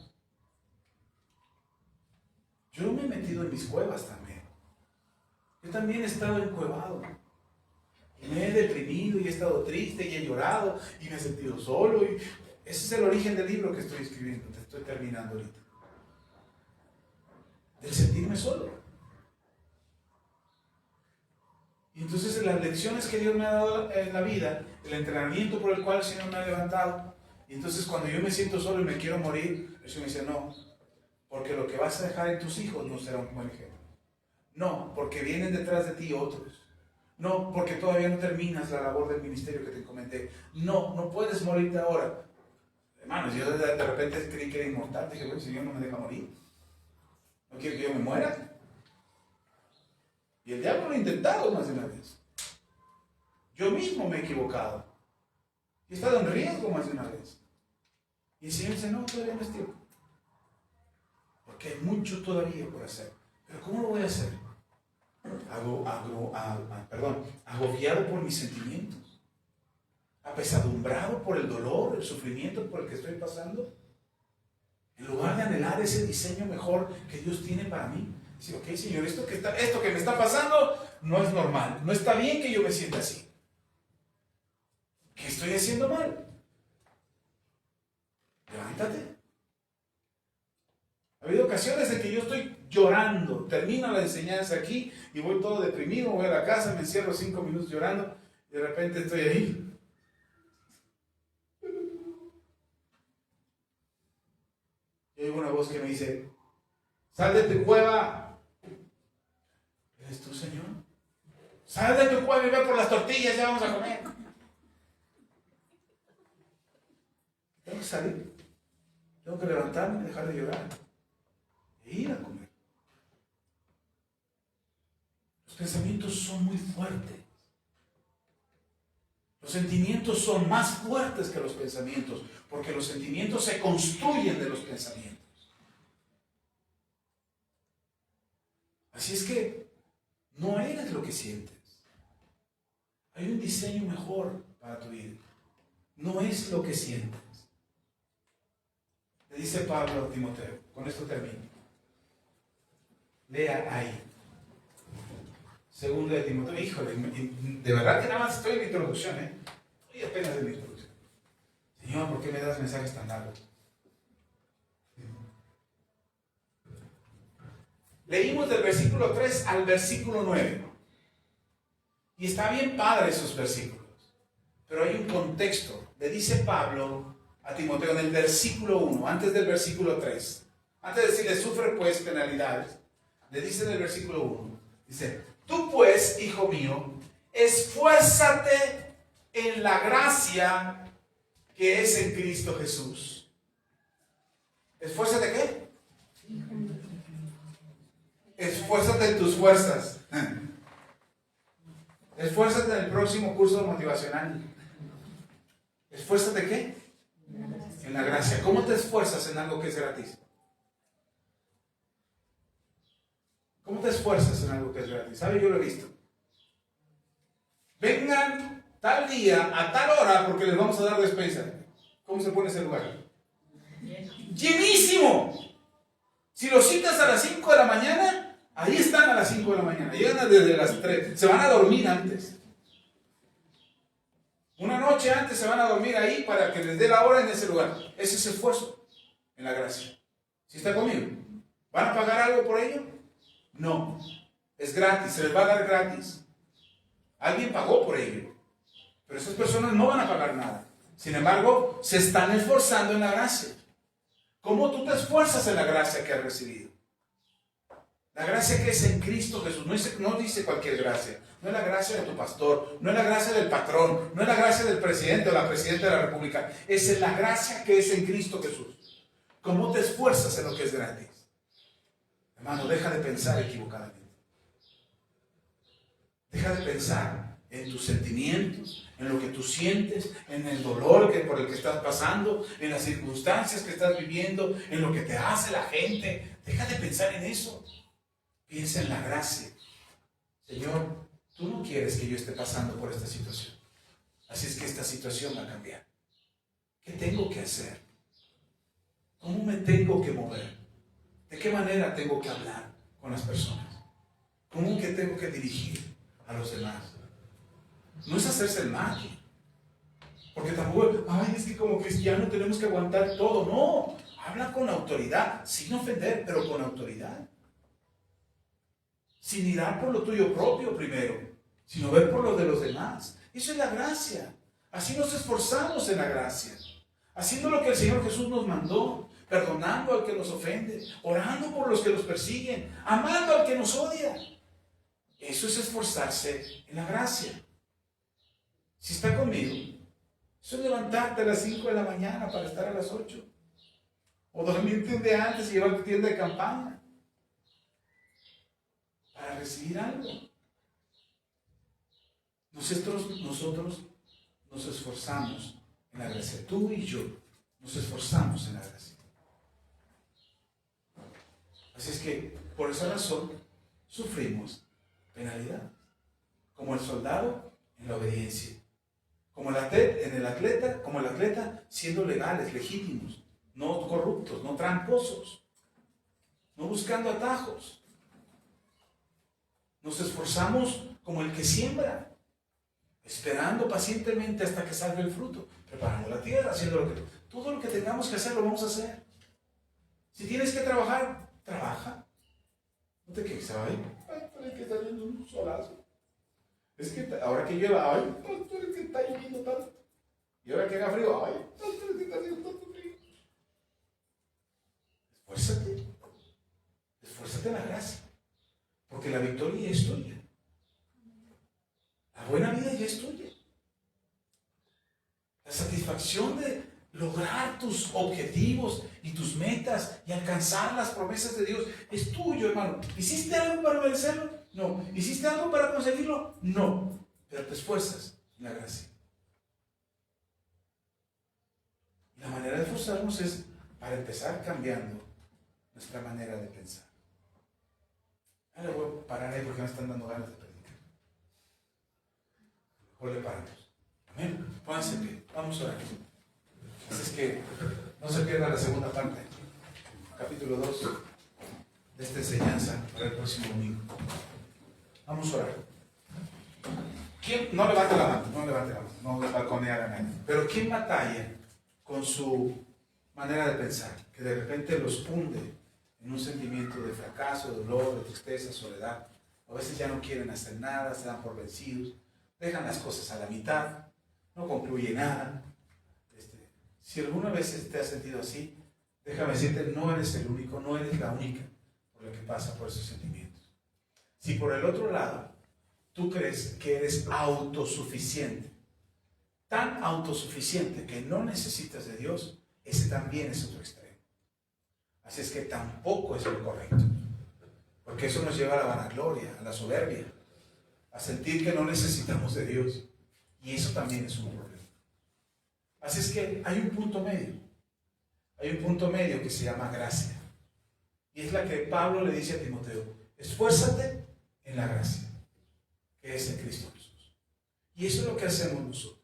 Yo me he metido en mis cuevas también. Yo también he estado encuevado. Y me he deprimido y he estado triste y he llorado y me he sentido solo. Y ese es el origen del libro que estoy escribiendo, te estoy terminando ahorita. Del sentirme solo. Y entonces las lecciones que Dios me ha dado en la vida, el entrenamiento por el cual el Señor me ha levantado, y entonces cuando yo me siento solo y me quiero morir, el Señor me dice, no, porque lo que vas a dejar en tus hijos no será un buen ejemplo. No, porque vienen detrás de ti otros. No, porque todavía no terminas la labor del ministerio que te encomendé. No, no puedes morirte ahora. Hermanos, yo de repente creí que era inmortal, dije, bueno, el Señor no me deja morir. ¿No quiere que yo me muera? Y el diablo lo ha intentado más de una vez. Yo mismo me he equivocado. He estado en riesgo más de una vez. Y el Señor dice, no, todavía no es tiempo. porque hay mucho todavía por hacer. Pero ¿cómo lo voy a hacer? Agobiado por mis sentimientos, apesadumbrado por el dolor, el sufrimiento por el que estoy pasando, en lugar de anhelar ese diseño mejor que Dios tiene para mí. Dice, ok, Señor, esto que me está pasando no es normal, no está bien que yo me sienta así. ¿Qué estoy haciendo mal? Levántate. Ha habido ocasiones en que yo estoy llorando, termino la enseñanza aquí y voy todo deprimido, voy a la casa, me encierro 5 minutos llorando y de repente estoy ahí. Y oigo una voz que me dice, sal de tu cueva. ¿Eres tú, Señor? Sal de tu cueva y ve por las tortillas, ya vamos a comer. Tengo que salir, tengo que levantarme, dejar de llorar e ir a comer. Los pensamientos son muy fuertes. Los sentimientos son más fuertes que los pensamientos, porque los sentimientos se construyen de los pensamientos. Así es que no eres lo que sientes. Hay un diseño mejor para tu vida. No es lo que sientes. Le dice Pablo a Timoteo, con esto termino. Lea ahí. Segundo de Timoteo. Híjole, de verdad que nada más estoy en la introducción, Estoy apenas en la introducción. Señor, ¿por qué me das mensajes tan largos? Leímos del versículo 3 al versículo 9. Y está bien padre esos versículos. Pero hay un contexto. Le dice Pablo a Timoteo en el versículo 1, antes del versículo 3. Antes de decirle, sufre pues penalidades, le dice en el versículo 1, dice, tú pues, hijo mío, esfuérzate en la gracia que es en Cristo Jesús. ¿Esfuérzate qué? Esfuérzate en tus fuerzas. Esfuérzate en el próximo curso motivacional. ¿Esfuérzate qué? En la gracia. ¿Cómo te esfuerzas en algo que es gratis? ¿Cómo te esfuerzas en algo que es gratis? ¿Sabe? Yo lo he visto. Vengan tal día, a tal hora, porque les vamos a dar despensa. ¿Cómo se pone ese lugar? ¡Llenísimo! Si los citas a las 5 de la mañana, ahí están a las 5 de la mañana. Llegan desde las 3. Se van a dormir antes. Una noche antes se van a dormir ahí para que les dé la hora en ese lugar. Ese es esfuerzo en la gracia. ¿Sí está conmigo? ¿Van a pagar algo por ello? No. Es gratis, se les va a dar gratis. Alguien pagó por ello. Pero esas personas no van a pagar nada. Sin embargo, se están esforzando en la gracia. ¿Cómo tú te esfuerzas en la gracia que has recibido? La gracia que es en Cristo Jesús. No dice cualquier gracia. No es la gracia de tu pastor, no es la gracia del patrón, no es la gracia del presidente o la presidenta de la república. Es la gracia que es en Cristo Jesús. ¿Cómo te esfuerzas en lo que es gratis? Hermano, deja de pensar equivocadamente. Deja de pensar en tus sentimientos, en lo que tú sientes, en el dolor por el que estás pasando, en las circunstancias que estás viviendo, en lo que te hace la gente. Deja de pensar en eso. Piensa en la gracia. Señor, tú no quieres que yo esté pasando por esta situación. Así es que esta situación va a cambiar. ¿Qué tengo que hacer? ¿Cómo me tengo que mover? ¿De qué manera tengo que hablar con las personas? ¿Cómo que tengo que dirigir a los demás? No es hacerse el mal. Porque tampoco, es que como cristiano tenemos que aguantar todo. No, habla con autoridad, sin ofender, pero con autoridad. Sin mirar por lo tuyo propio primero, sino ver por lo de los demás. Eso es la gracia. Así nos esforzamos en la gracia. Haciendo lo que el Señor Jesús nos mandó. Perdonando al que nos ofende. Orando por los que nos persiguen. Amando al que nos odia. Eso es esforzarse en la gracia. Si está conmigo, eso es levantarte a las 5 de la mañana para estar a las 8. O dormirte un día antes y llevar tu tienda de campaña. Para recibir algo. Nosotros nos esforzamos en la gracia. Tú y yo nos esforzamos en la gracia. Así es que, por esa razón, sufrimos penalidades. Como el soldado en la obediencia. Como el atleta siendo legales, legítimos, no corruptos, no tramposos, no buscando atajos. Nos esforzamos como el que siembra, esperando pacientemente hasta que salga el fruto, preparando la tierra, haciendo todo lo que tengamos que hacer, lo vamos a hacer. Si tienes que trabajar, trabaja. No te quejes, ay, que está saliendo un solazo. Es que ahora que llueva, ay, es que está lloviendo tanto. Y ahora que haga frío, ay, es que está haciendo tanto frío. Esfuérzate. Esfuérzate en la gracia. Porque la victoria ya es tuya. La buena vida ya es tuya. La satisfacción de lograr tus objetivos y tus metas y alcanzar las promesas de Dios es tuyo, hermano. ¿Hiciste algo para merecerlo? No. ¿Hiciste algo para conseguirlo? No. Pero te esfuerzas en la gracia. Y la manera de esforzarnos es, para empezar, cambiando nuestra manera de pensar. Ahora voy a parar ahí porque me están dando ganas de predicar. Mejor le paramos. Amén. Pónganse en pie. Vamos a orar. Así es que no se pierda la segunda parte, capítulo 2 de esta enseñanza para el próximo domingo. Vamos a orar. ¿Quién? No levante la mano, no le balconear a nadie. Pero ¿quién batalla con su manera de pensar? Que de repente los hunde en un sentimiento de fracaso, de dolor, de tristeza, soledad. A veces ya no quieren hacer nada, se dan por vencidos, dejan las cosas a la mitad, no concluye nada. Si alguna vez te has sentido así, déjame decirte, no eres el único, no eres la única por la que pasa por esos sentimientos. Si por el otro lado, tú crees que eres autosuficiente, tan autosuficiente que no necesitas de Dios, ese también es otro extremo. Así es que tampoco es lo correcto, porque eso nos lleva a la vanagloria, a la soberbia, a sentir que no necesitamos de Dios, y eso también es un problema. Así es que hay un punto medio que se llama gracia, y es la que Pablo le dice a Timoteo: esfuérzate en la gracia, que es en Cristo Jesús. Y eso es lo que hacemos nosotros.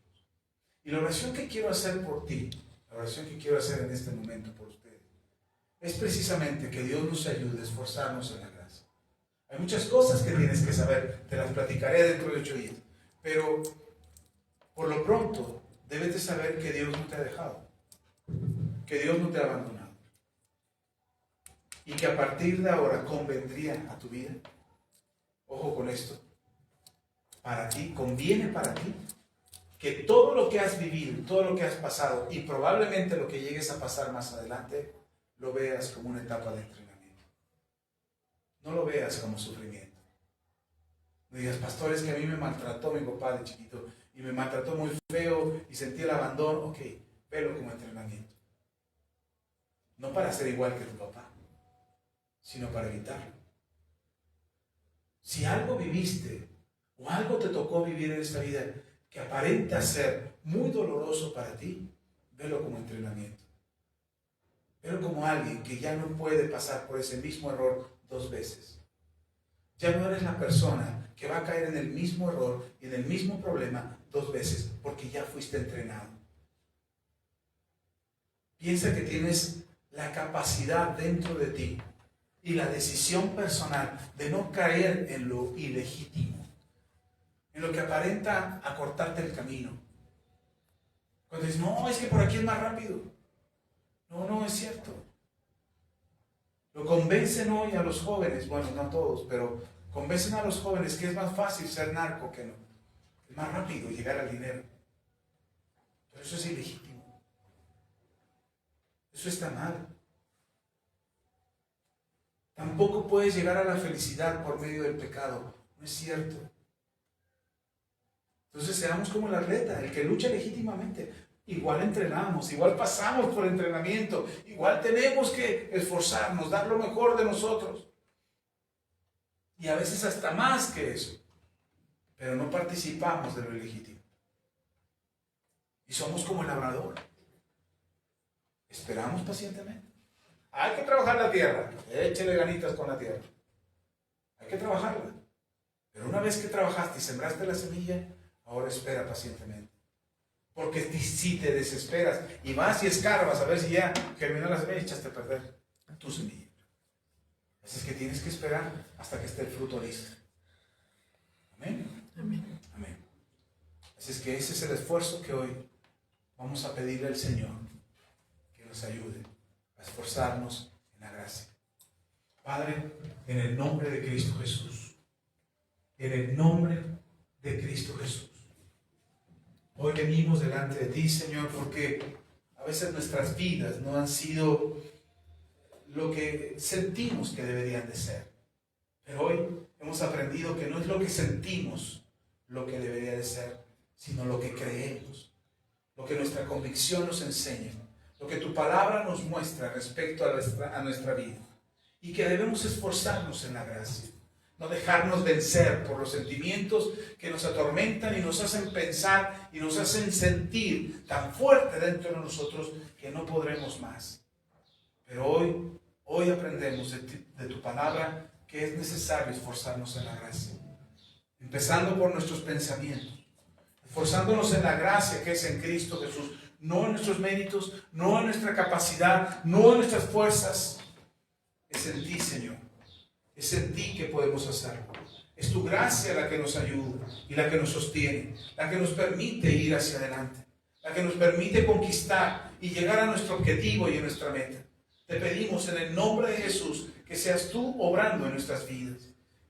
Y la oración que quiero hacer por ti, la oración que quiero hacer en este momento por ustedes, es precisamente que Dios nos ayude a esforzarnos en la gracia. Hay muchas cosas que tienes que saber, te las platicaré dentro de 8 días, pero por lo pronto debes de saber que Dios no te ha dejado, que Dios no te ha abandonado, y que a partir de ahora convendría a tu vida, ojo con esto, para ti, conviene para ti, que todo lo que has vivido, todo lo que has pasado, y probablemente lo que llegues a pasar más adelante, lo veas como una etapa de entrenamiento. No lo veas como sufrimiento. No digas: pastor, es que a mí me maltrató mi papá de chiquito, y me maltrató muy feo, y sentí el abandono. Ok, velo como entrenamiento. No para ser igual que tu papá, sino para evitarlo. Si algo viviste, o algo te tocó vivir en esta vida, que aparenta ser muy doloroso para ti, velo como entrenamiento. Velo como alguien que ya no puede pasar por ese mismo error 2 veces. Ya no eres la persona que va a caer en el mismo error y en el mismo problema 2 veces, porque ya fuiste entrenado. Piensa que tienes la capacidad dentro de ti y la decisión personal de no caer en lo ilegítimo, en lo que aparenta acortarte el camino. Cuando dices: no, es que por aquí es más rápido. No es cierto. Lo convencen hoy a los jóvenes, bueno, no todos, pero convencen a los jóvenes que es más fácil ser narco que no. Es más rápido llegar al dinero. Pero eso es ilegítimo. Eso está mal. Tampoco puedes llegar a la felicidad por medio del pecado. No es cierto. Entonces seamos como el atleta, el que lucha legítimamente. Igual entrenamos, igual pasamos por entrenamiento, igual tenemos que esforzarnos, dar lo mejor de nosotros. Y a veces hasta más que eso. Pero no participamos de lo ilegítimo. Y somos como el labrador. Esperamos pacientemente Hay que trabajar la tierra. Échele ganitas con la tierra. Hay que trabajarla. Pero una vez que trabajaste y sembraste la semilla, ahora espera pacientemente. Porque si te desesperas y vas y escarbas a ver si ya germinó la semilla, echaste a perder tu semilla. Así es que tienes que esperar hasta que esté el fruto listo. Amén. Amén. Amén. Así es que ese es el esfuerzo que hoy vamos a pedirle al Señor, que nos ayude a esforzarnos en la gracia. Padre, en el nombre de Cristo Jesús, en el nombre de Cristo Jesús, hoy venimos delante de ti, Señor, porque a veces nuestras vidas no han sido lo que sentimos que deberían de ser. Pero hoy hemos aprendido que no es lo que sentimos lo que debería de ser, sino lo que creemos, lo que nuestra convicción nos enseña, lo que tu palabra nos muestra respecto a nuestra vida, y que debemos esforzarnos en la gracia, no dejarnos vencer por los sentimientos que nos atormentan y nos hacen pensar y nos hacen sentir tan fuerte dentro de nosotros que no podremos más. Pero hoy aprendemos de tu palabra que es necesario esforzarnos en la gracia, empezando por nuestros pensamientos, esforzándonos en la gracia que es en Cristo Jesús, no en nuestros méritos, no en nuestra capacidad, no en nuestras fuerzas. Es en ti, Señor. Es en ti que podemos hacerlo. Es tu gracia la que nos ayuda y la que nos sostiene, la que nos permite ir hacia adelante, la que nos permite conquistar y llegar a nuestro objetivo y a nuestra meta. Te pedimos en el nombre de Jesús que seas tú obrando en nuestras vidas.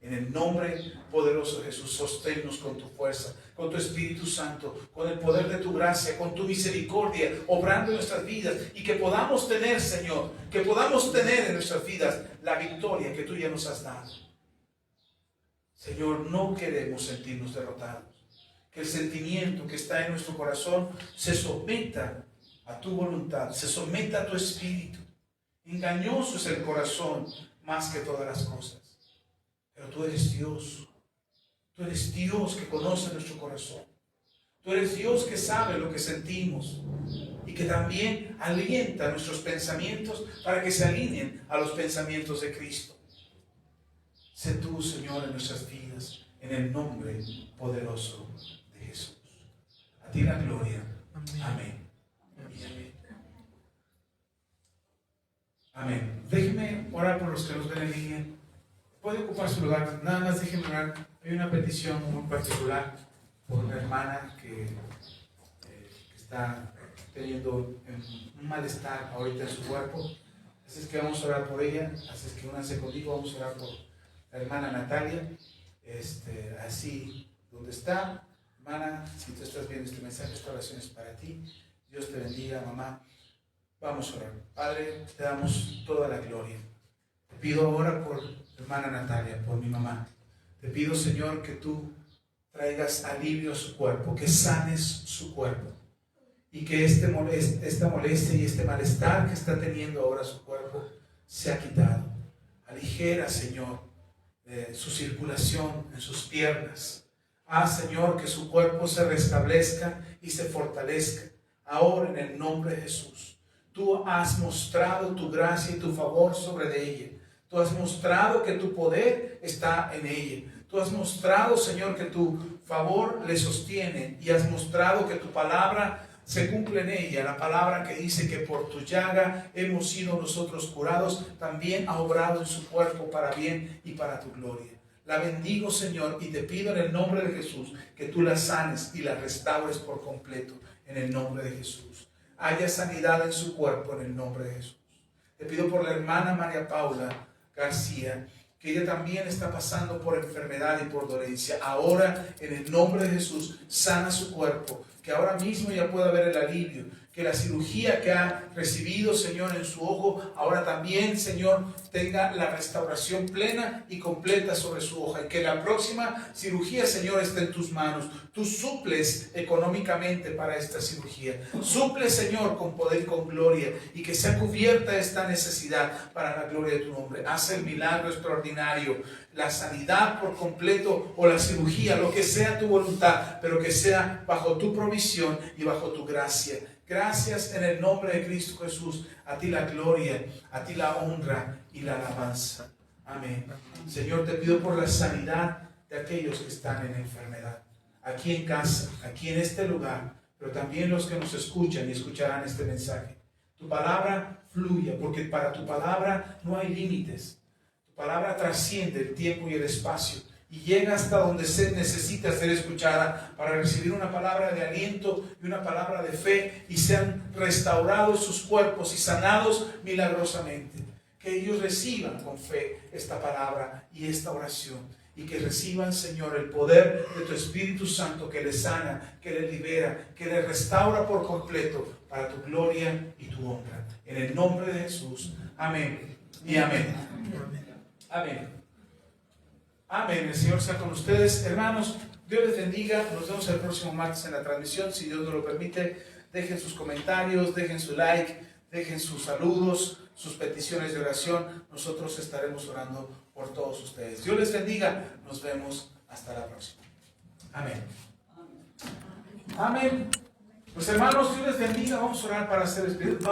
En el nombre poderoso de Jesús, sosténnos con tu fuerza, con tu Espíritu Santo, con el poder de tu gracia, con tu misericordia, obrando en nuestras vidas, y que podamos tener, Señor, que podamos tener en nuestras vidas la victoria que tú ya nos has dado. Señor, no queremos sentirnos derrotados. Que el sentimiento que está en nuestro corazón se someta a tu voluntad, se someta a tu espíritu. Engañoso es el corazón más que todas las cosas. Pero tú eres Dios. Tú eres Dios que conoce nuestro corazón. Tú eres Dios que sabe lo que sentimos y que también alienta nuestros pensamientos para que se alineen a los pensamientos de Cristo. Sé tú, Señor, en nuestras vidas, en el nombre poderoso de Jesús. A ti la gloria. Amén. Amén. Y amén. Amén. Déjenme orar por los que nos ven en línea. Puede ocupar su lugar. Nada más déjenme orar. Hay una petición muy particular por una hermana que está teniendo un malestar ahorita en su cuerpo. Así es que vamos a orar por ella. Así es que únanse conmigo. Vamos a orar por la hermana Natalia. Así donde está. Hermana, si tú estás viendo este mensaje, esta oración es para ti. Dios te bendiga, mamá. Vamos a orar. Padre, te damos toda la gloria. Te pido ahora por hermana Natalia, por mi mamá. Te pido, Señor, que tú traigas alivio a su cuerpo, que sanes su cuerpo, y que esta molestia y este malestar que está teniendo ahora su cuerpo sea quitado. Aligera, Señor, su circulación en sus piernas. Haz, Señor, que su cuerpo se restablezca y se fortalezca ahora en el nombre de Jesús. Tú has mostrado tu gracia y tu favor sobre de ella. Tú has mostrado que tu poder está en ella. Tú has mostrado, Señor, que tu favor le sostiene, y has mostrado que tu palabra se cumple en ella. La palabra que dice que por tu llaga hemos sido nosotros curados, también ha obrado en su cuerpo para bien y para tu gloria. La bendigo, Señor, y te pido en el nombre de Jesús que tú la sanes y la restaures por completo en el nombre de Jesús. Haya sanidad en su cuerpo en el nombre de Jesús. Te pido por la hermana María Paula García, que ella también está pasando por enfermedad y por dolencia. Ahora, en el nombre de Jesús, sana su cuerpo, que ahora mismo ya pueda ver el alivio, que la cirugía que ha recibido, Señor, en su ojo, ahora también, Señor, tenga la restauración plena y completa sobre su hoja, y que la próxima cirugía, Señor, esté en tus manos. Tú suples económicamente para esta cirugía. Suple, Señor, con poder y con gloria, y que sea cubierta esta necesidad para la gloria de tu nombre. Haz el milagro extraordinario, la sanidad por completo o la cirugía, lo que sea tu voluntad, pero que sea bajo tu provisión y bajo tu gracia. Gracias en el nombre de Cristo Jesús. A ti la gloria, a ti la honra y la alabanza. Amén. Señor, te pido por la sanidad de aquellos que están en enfermedad. Aquí en casa, aquí en este lugar, pero también los que nos escuchan y escucharán este mensaje. Tu palabra fluya, porque para tu palabra no hay límites. Tu palabra trasciende el tiempo y el espacio y llega hasta donde se necesita ser escuchada para recibir una palabra de aliento y una palabra de fe, y sean restaurados sus cuerpos y sanados milagrosamente. Que ellos reciban con fe esta palabra y esta oración, y que reciban, Señor, el poder de tu Espíritu Santo que les sana, que les libera, que les restaura por completo para tu gloria y tu honra. En el nombre de Jesús. Amén y amén. Amén. Amén. El Señor sea con ustedes. Hermanos, Dios les bendiga. Nos vemos el próximo martes en la transmisión. Si Dios nos lo permite, dejen sus comentarios, dejen su like, dejen sus saludos, sus peticiones de oración. Nosotros estaremos orando por todos ustedes. Dios les bendiga. Nos vemos hasta la próxima. Amén. Amén. Pues hermanos, Dios les bendiga. Vamos a orar para ser espíritu.